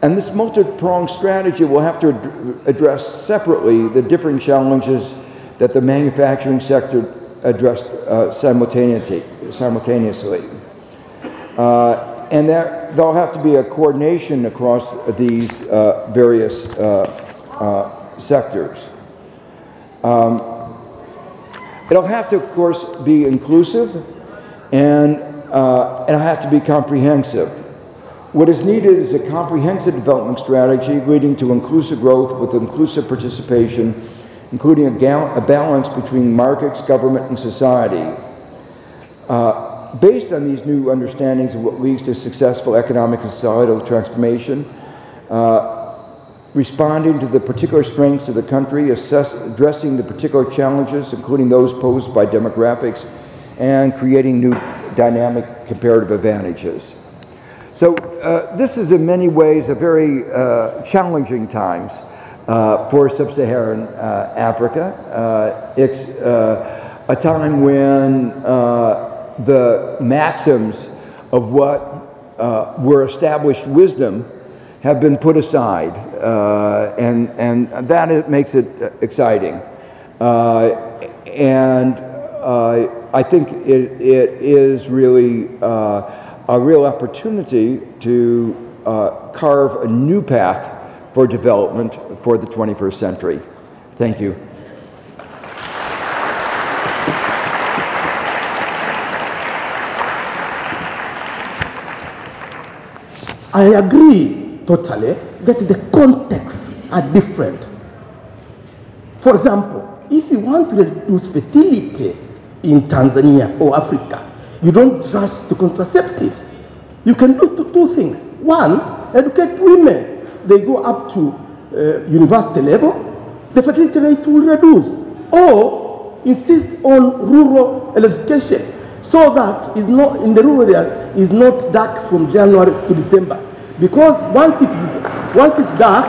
And this multi-pronged strategy will have to address separately the different challenges that the manufacturing sector addressed simultaneously. And there'll have to be a coordination across these various sectors. It'll have to, of course, be inclusive, and it'll have to be comprehensive. What is needed is a comprehensive development strategy leading to inclusive growth with inclusive participation, including a balance between markets, government, and society. Based on these new understandings of what leads to successful economic and societal transformation, responding to the particular strengths of the country, addressing the particular challenges, including those posed by demographics, and creating new dynamic comparative advantages. So this is in many ways a very challenging times for sub-Saharan Africa. It's a time when the maxims of what were established wisdom have been put aside, and that makes it exciting. And I think it is really a real opportunity to carve a new path for development for the 21st century. Thank you. I agree totally that the contexts are different. For example, if you want to reduce fertility in Tanzania or Africa, you don't just to contraceptives. You can do two things. One, educate women. They go up to university level, the fertility rate will reduce. Or insist on rural electrification so that it's not, in the rural areas, is not dark from January to December. Because once it's dark,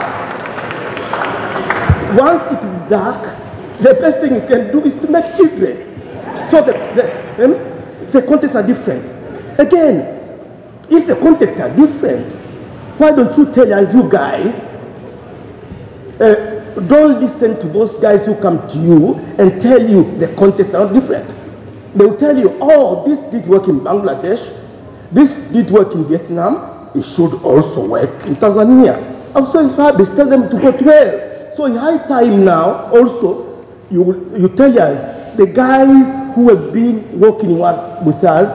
the best thing you can do is to make children. So the contexts are different. Again, if the contexts are different, why don't you tell us, you guys, don't listen to those guys who come to you and tell you the contexts are different. They will tell you, oh, this did work in Bangladesh, this did work in Vietnam, it should also work in Tanzania. I'm so happy, tell them to go to hell. So in high time now, also, you tell us, the guys who have been working with us,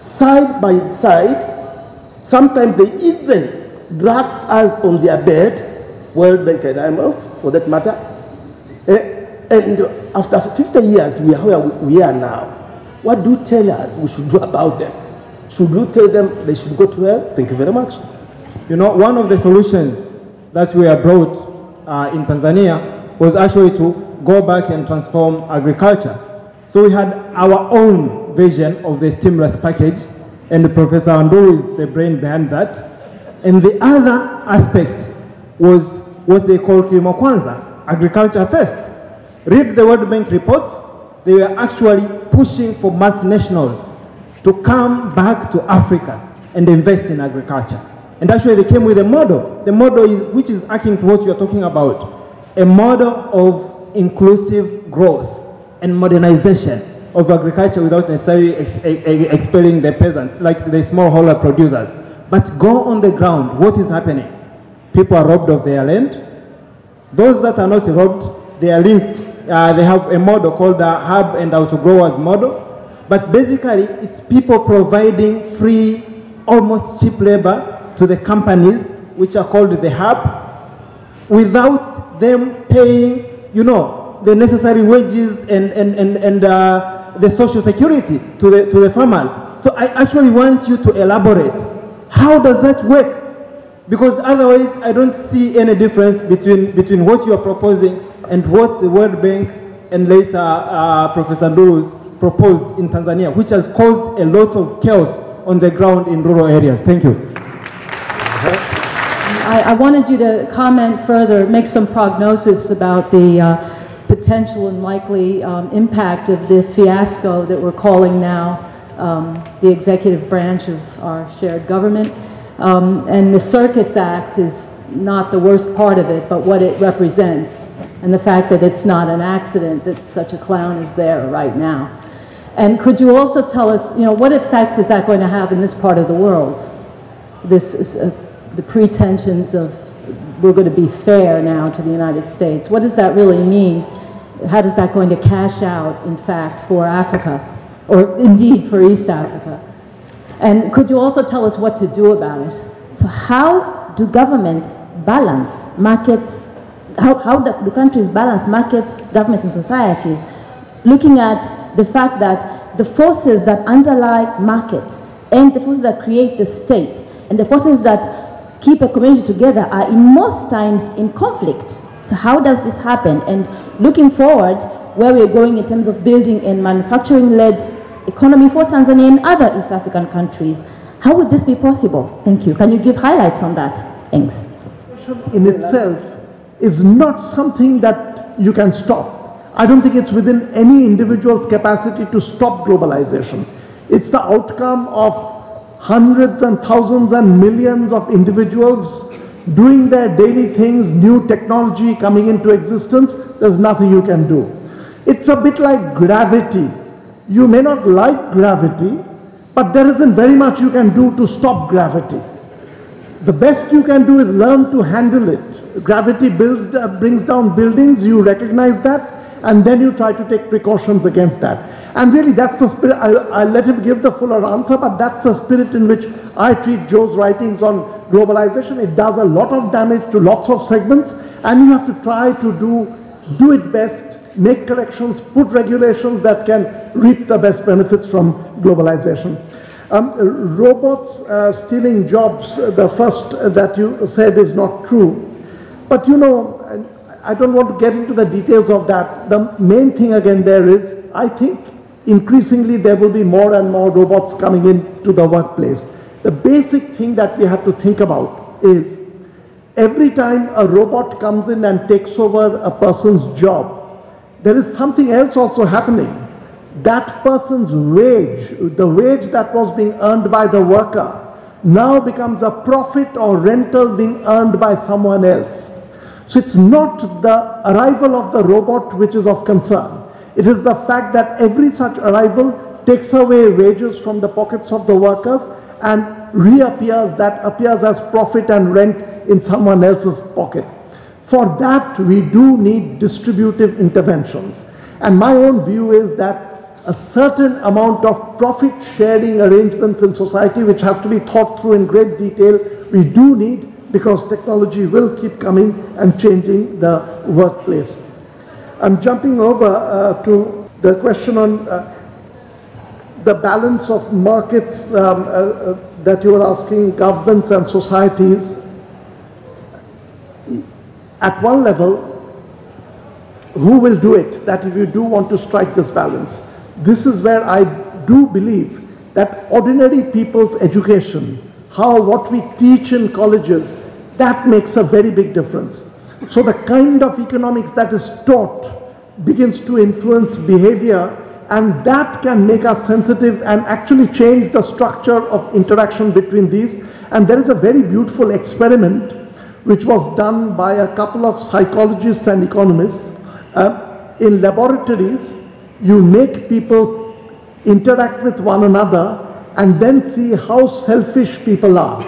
side by side, sometimes they even drag us on their bed, World Bank and IMF, for that matter. And after 50 years, we are where we are now. What do you tell us we should do about them? Should we tell them they should go to hell? Thank you very much. You know, one of the solutions that we have brought in Tanzania was actually to go back and transform agriculture. So we had our own vision of the stimulus package, and Professor Andrew is the brain behind that. And the other aspect was what they call Kilimo Kwanza, agriculture first. Read the World Bank reports, they were actually pushing for multinationals to come back to Africa and invest in agriculture. And actually they came with a model. The model is, which is akin to what you're talking about, a model of inclusive growth and modernization of agriculture without necessarily expelling the peasants, like the smallholder producers. But go on the ground, what is happening? People are robbed of their land. Those that are not robbed, they are linked. They have a model called the hub and outgrowers model. But basically, it's people providing free, almost cheap labor to the companies, which are called the hub, without them paying, you know, the necessary wages and the social security to the farmers. So I actually want you to elaborate. How does that work? Because otherwise, I don't see any difference between what you are proposing and what the World Bank and later Professor Ndulu's proposed in Tanzania, which has caused a lot of chaos on the ground in rural areas. Thank you. I wanted you to comment further, make some prognosis about the potential and likely impact of the fiasco that we're calling now the executive branch of our shared government. And the Circus Act is not the worst part of it, but what it represents, and the fact that it's not an accident that such a clown is there right now. And could you also tell us, you know, what effect is that going to have in this part of the world? This is, the pretensions of we're going to be fair now to the United States. What does that really mean? How is that going to cash out, in fact, for Africa, or indeed for East Africa? And could you also tell us what to do about it? So how do governments balance markets, how do countries balance markets, governments and societies, looking at the fact that the forces that underlie markets and the forces that create the state and the forces that keep a community together are in most times in conflict. So how does this happen? And looking forward, where we're going in terms of building a manufacturing-led economy for Tanzania and other East African countries, how would this be possible? Thank you. Can you give highlights on that? Thanks. In itself is not something that you can stop. I don't think it's within any individual's capacity to stop globalization. It's the outcome of hundreds and thousands and millions of individuals doing their daily things, new technology coming into existence. There's nothing you can do. It's a bit like gravity. You may not like gravity, but there isn't very much you can do to stop gravity. The best you can do is learn to handle it. Gravity brings down buildings, you recognize that, and then you try to take precautions against that. And really that's the spirit. I'll let him give the fuller answer, but that's the spirit in which I treat Joe's writings on globalization. It does a lot of damage to lots of segments, and you have to try to do it best, make corrections, put regulations that can reap the best benefits from globalization. Robots stealing jobs, the first that you said is not true. But you know, I don't want to get into the details of that. The main thing again there is, I think increasingly there will be more and more robots coming into the workplace. The basic thing that we have to think about is every time a robot comes in and takes over a person's job, there is something else also happening. That person's wage, the wage that was being earned by the worker, now becomes a profit or rental being earned by someone else. So it's not the arrival of the robot which is of concern. It is the fact that every such arrival takes away wages from the pockets of the workers and reappears, that appears as profit and rent in someone else's pocket. For that, we do need distributive interventions. And my own view is that a certain amount of profit sharing arrangements in society, which has to be thought through in great detail, we do need because technology will keep coming and changing the workplace. I'm jumping over to the question on the balance of markets that you were asking, governments and societies. At one level, who will do it? That if you do want to strike this balance. This is where I do believe that ordinary people's education, what we teach in colleges, that makes a very big difference. So the kind of economics that is taught begins to influence behavior, and that can make us sensitive and actually change the structure of interaction between these. And there is a very beautiful experiment which was done by a couple of psychologists and economists. In laboratories, you make people interact with one another and then see how selfish people are.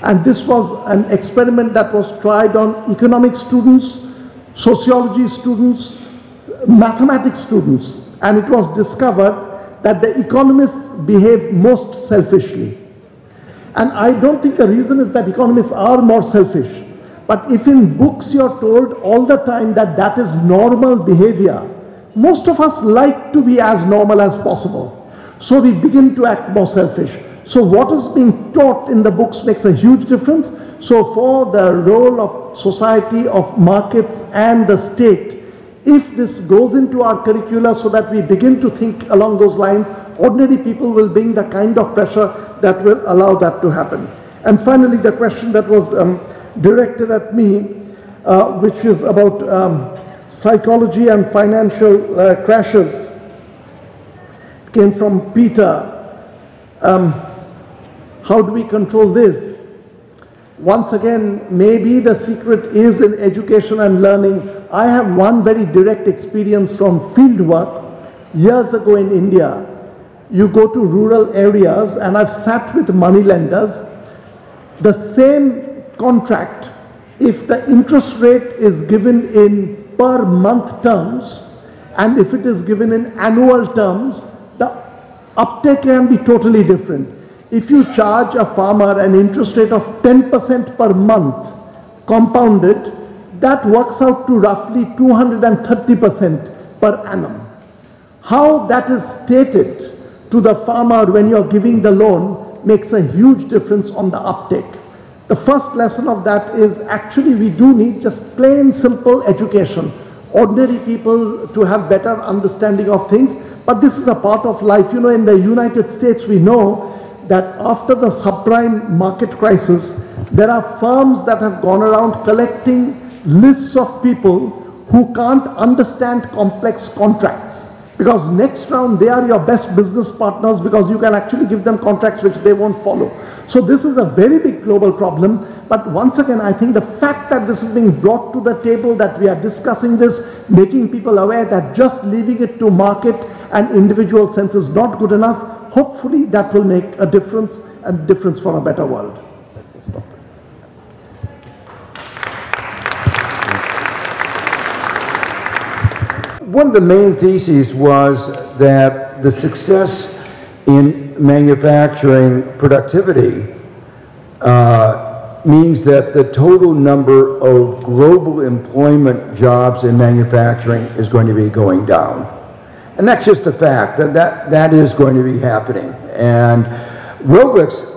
And this was an experiment that was tried on economics students, sociology students, mathematics students, and it was discovered that the economists behave most selfishly. And I don't think the reason is that economists are more selfish. But if in books you're told all the time that that is normal behavior, most of us like to be as normal as possible. So we begin to act more selfish. So what is being taught in the books makes a huge difference. So for the role of society, of markets and the state, if this goes into our curricula so that we begin to think along those lines, ordinary people will bring the kind of pressure that will allow that to happen. And finally, the question that was directed at me, which is about psychology and financial crashes, came from Peter. How do we control this? Once again, maybe the secret is in education and learning. I have one very direct experience from field work. Years ago in India, you go to rural areas, and I've sat with money lenders. The same contract, if the interest rate is given in per month terms, and if it is given in annual terms, the uptake can be totally different. If you charge a farmer an interest rate of 10% per month, compounded, that works out to roughly 230% per annum. How that is stated to the farmer when you're giving the loan makes a huge difference on the uptake. The first lesson of that is actually we do need just plain simple education. Ordinary people to have better understanding of things, but this is a part of life. You know, in the United States we know that after the subprime market crisis, there are firms that have gone around collecting lists of people who can't understand complex contracts. Because next round they are your best business partners, because you can actually give them contracts which they won't follow. So this is a very big global problem. But once again, I think the fact that this is being brought to the table, that we are discussing this, making people aware that just leaving it to market and individual sense is not good enough, hopefully that will make a difference, and difference for a better world. One of the main theses was that the success in manufacturing productivity means that the total number of global employment jobs in manufacturing is going to be going down. And that's just a fact, that is going to be happening. And robots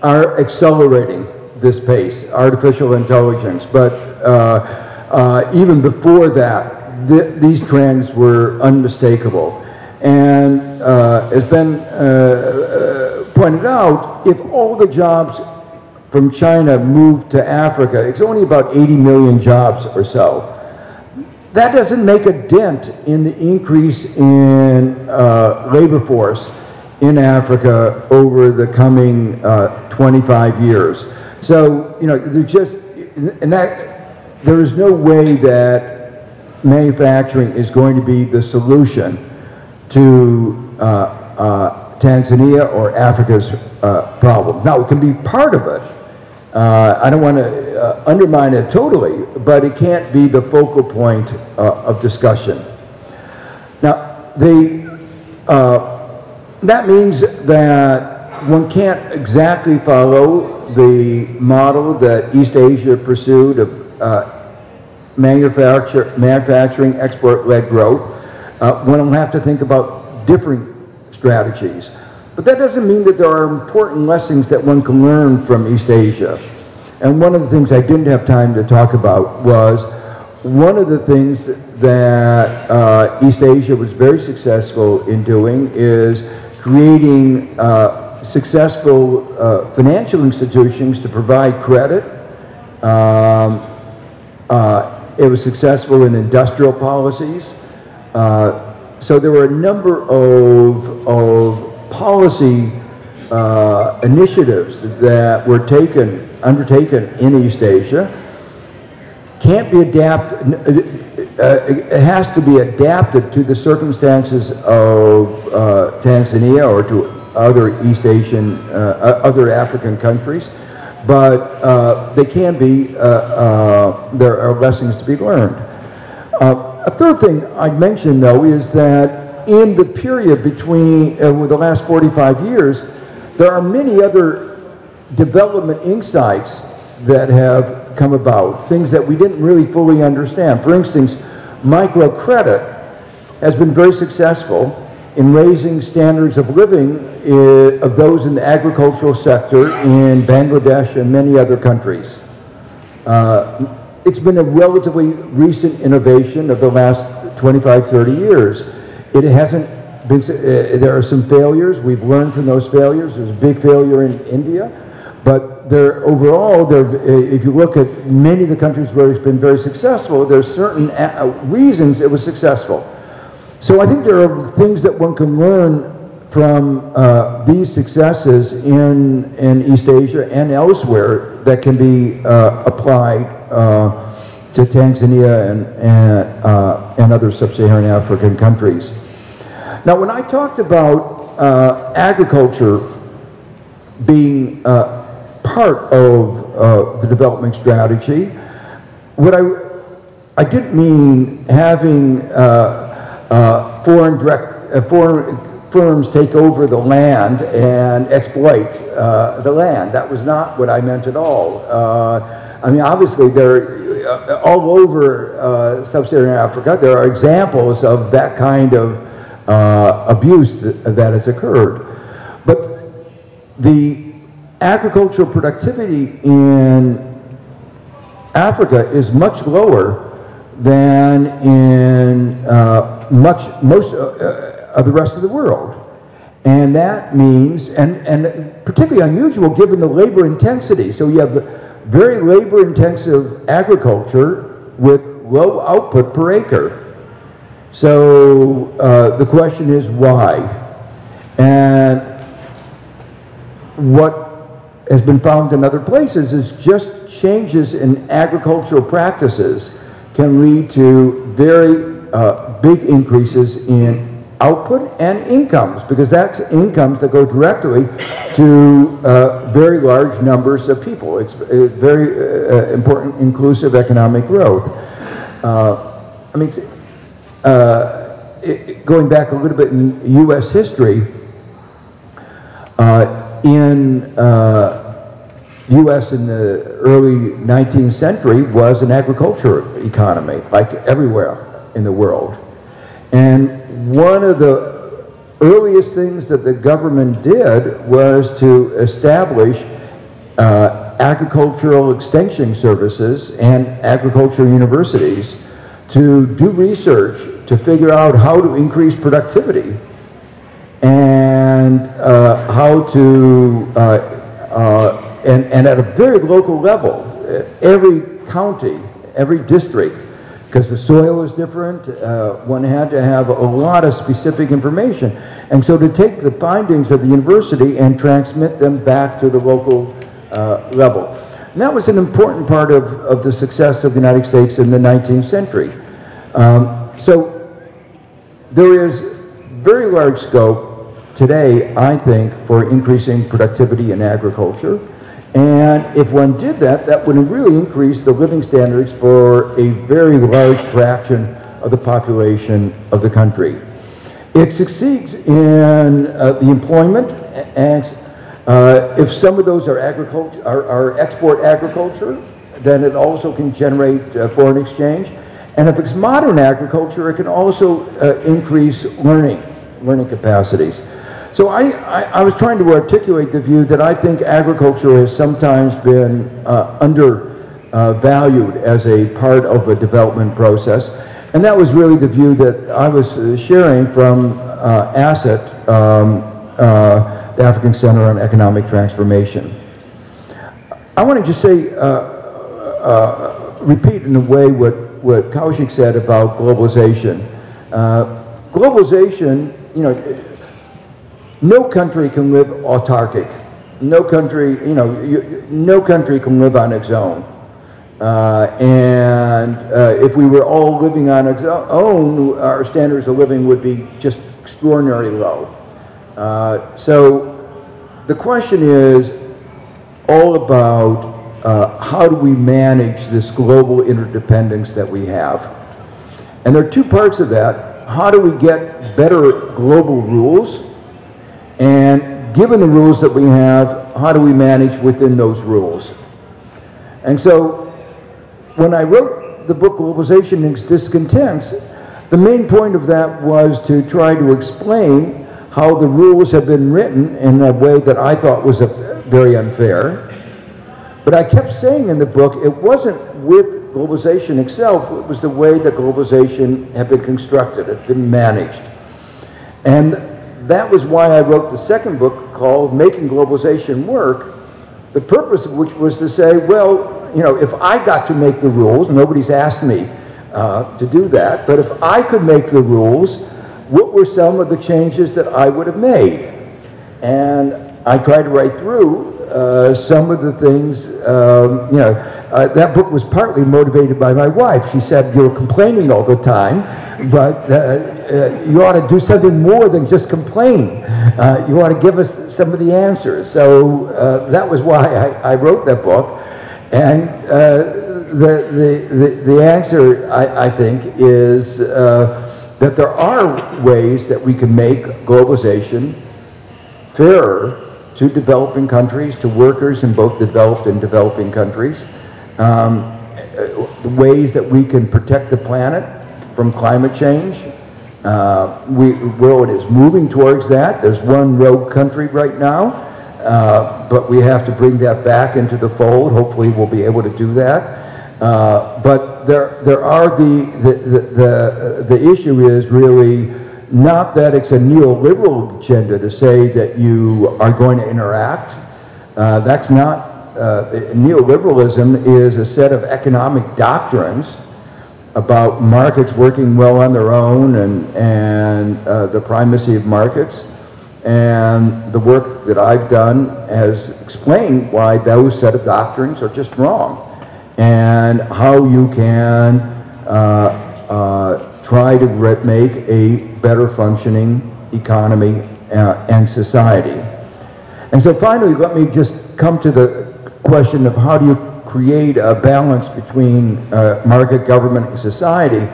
are accelerating this pace, artificial intelligence, but even before that, these trends were unmistakable. And as Ben pointed out, if all the jobs from China moved to Africa, it's only about 80 million jobs or so. That doesn't make a dent in the increase in labor force in Africa over the coming 25 years. So, you know, there is no way that manufacturing is going to be the solution to Tanzania or Africa's problem. Now, it can be part of it. I don't want to undermine it totally, but it can't be the focal point of discussion. Now, that means that one can't exactly follow the model that East Asia pursued of manufacturing export-led growth. One will have to think about different strategies. But that doesn't mean that there are important lessons that one can learn from East Asia. And one of the things I didn't have time to talk about was one of the things that East Asia was very successful in doing is creating successful financial institutions to provide credit. It was successful in industrial policies. So there were a number of policy initiatives that were undertaken in East Asia. Can't be adapted, it has to be adapted to the circumstances of Tanzania or to other East Asian, other African countries, but they can be, there are lessons to be learned. A third thing I'd mention though is that in the period between, over the last 45 years, there are many other development insights that have come about, things that we didn't really fully understand. For instance, microcredit has been very successful in raising standards of living of those in the agricultural sector in Bangladesh and many other countries. It's been a relatively recent innovation of the last 25, 30 years. It hasn't been, there are some failures. We've learned from those failures. There's a big failure in India. But overall, if you look at many of the countries where it's been very successful, there's certain reasons it was successful. So I think there are things that one can learn from these successes in East Asia and elsewhere that can be applied to Tanzania and other sub-Saharan African countries. Now, when I talked about agriculture being part of the development strategy, what I didn't mean having foreign firms take over the land and exploit the land. That was not what I meant at all. I mean, obviously, all over sub-Saharan Africa, there are examples of that kind of abuse that has occurred. But the agricultural productivity in Africa is much lower than in most of the rest of the world. And that means, and particularly unusual given the labor intensity. So you have very labor intensive agriculture with low output per acre. So the question is why? And what has been found in other places is just changes in agricultural practices can lead to very big increases in output and incomes, because that's incomes that go directly to very large numbers of people. It's very important inclusive economic growth. I mean, going back a little bit in U.S. history, in U.S. in the early 19th century was an agriculture economy, like everywhere in the world. And one of the earliest things that the government did was to establish agricultural extension services and agricultural universities to do research to figure out how to increase productivity and how to, and at a very local level, every county, every district, because the soil is different, one had to have a lot of specific information. And so to take the findings of the university and transmit them back to the local level. And that was an important part of the success of the United States in the 19th century. So there is very large scope today, I think, for increasing productivity in agriculture. And if one did that, that would really increase the living standards for a very large fraction of the population of the country. It succeeds in the employment If some of those are agriculture, are export agriculture, then it also can generate foreign exchange. And if it's modern agriculture, it can also increase learning capacities. So I was trying to articulate the view that I think agriculture has sometimes been undervalued as a part of a development process. And that was really the view that I was sharing from ASSET, the African Center on Economic Transformation. I want to just say, repeat in a way what KAUSHIK said about globalization. Globalization, you know, no country can live autarkic. No country, you know, no country can live on its own. If we were all living on its own, our standards of living would be just extraordinarily low. So the question is all about how do we manage this global interdependence that we have? And there are two parts of that. How do we get better global rules? And given the rules that we have, how do we manage within those rules? And so when I wrote the book Globalization and Discontents, the main point of that was to try to explain how the rules have been written in a way that I thought was very unfair. But I kept saying in the book, it wasn't with globalization itself, it was the way that globalization had been constructed, it had been managed. And that was why I wrote the second book called Making Globalization Work, the purpose of which was to say, well, you know, if I got to make the rules, nobody's asked me to do that, but if I could make the rules, what were some of the changes that I would have made? And I tried to write through some of the things, you know, that book was partly motivated by my wife. She said, you're complaining all the time, but you ought to do something more than just complain. You ought to give us some of the answers. So that was why I wrote that book. And the answer, I think, is that there are ways that we can make globalization fairer to developing countries, to workers in both developed and developing countries. The ways that we can protect the planet from climate change. The world is moving towards that. There's one rogue country right now, but we have to bring that back into the fold. Hopefully we'll be able to do that. But there are the issue is really not that it's a neoliberal agenda to say that you are going to interact. That's not, neoliberalism is a set of economic doctrines about markets working well on their own and the primacy of markets. And the work that I've done has explained why those set of doctrines are just wrong and how you can try to make a better functioning economy and society. And so finally, let me just come to the question of how do you create a balance between market, government, and society.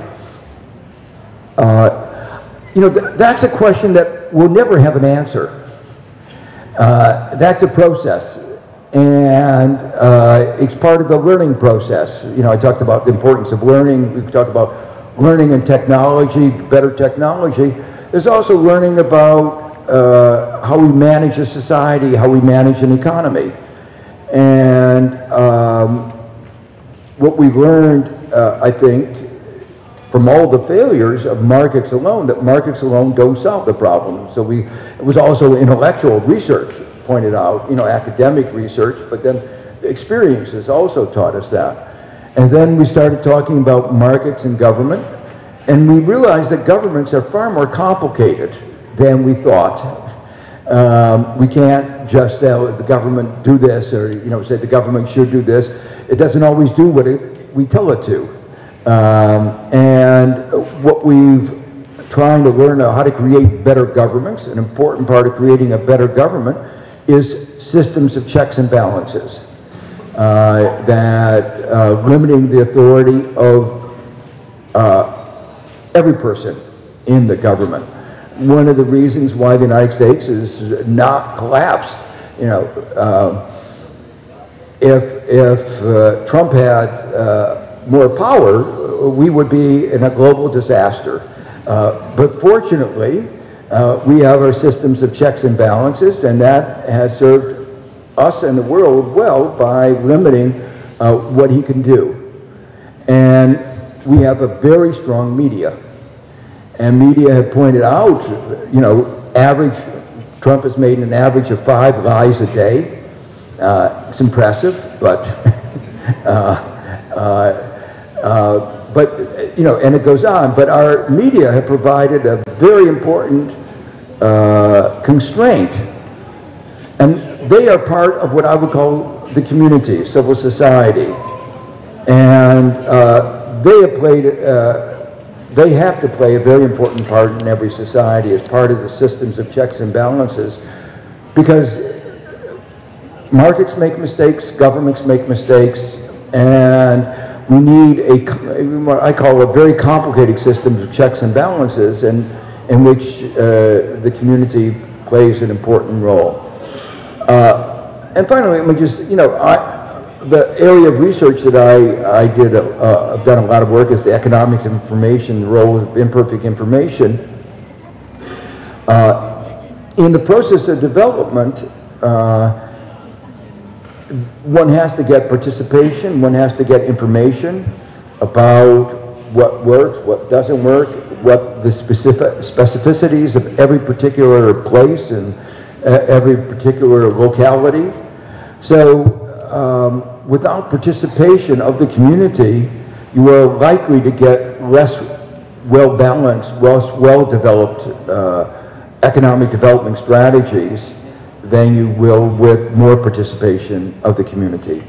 You know, that's a question that will never have an answer. That's a process. And it's part of the learning process. You know, I talked about the importance of learning. We've talked about learning and technology, better technology. There's also learning about how we manage a society, how we manage an economy. And what we've learned, I think, from all the failures of markets alone, that markets alone don't solve the problem. So it was also intellectual research pointed out, you know, academic research, but then experiences also taught us that. And then we started talking about markets and government, and we realized that governments are far more complicated than we thought. We can't just say the government do this, or you know, say the government should do this. It doesn't always do what we tell it to. And what we've trying to learn how to create better governments, an important part of creating a better government is systems of checks and balances. Limiting the authority of every person in the government. One of the reasons why the United States is not collapsed You know, if Trump had more power, we would be in a global disaster. But fortunately, we have our systems of checks and balances, and that has served us and the world well by limiting what he can do. And we have a very strong media. And media have pointed out, you know, Trump has made an average of 5 lies a day. It's impressive, but you know, and it goes on. But our media have provided a very important constraint, and they are part of what I would call the community, civil society, and they have to play a very important part in every society as part of the systems of checks and balances, because markets make mistakes, governments make mistakes, and we need what I call a very complicated system of checks and balances, and in which the community plays an important role. And finally, let me just, you know, the area of research that I did, I've done a lot of work, is the economics of information, the role of imperfect information. In the process of development, one has to get participation, one has to get information about what works, what doesn't work, what the specificities of every particular place and every particular locality. So without participation of the community, you are likely to get less well-balanced, well-developed economic development strategies than you will with more participation of the community.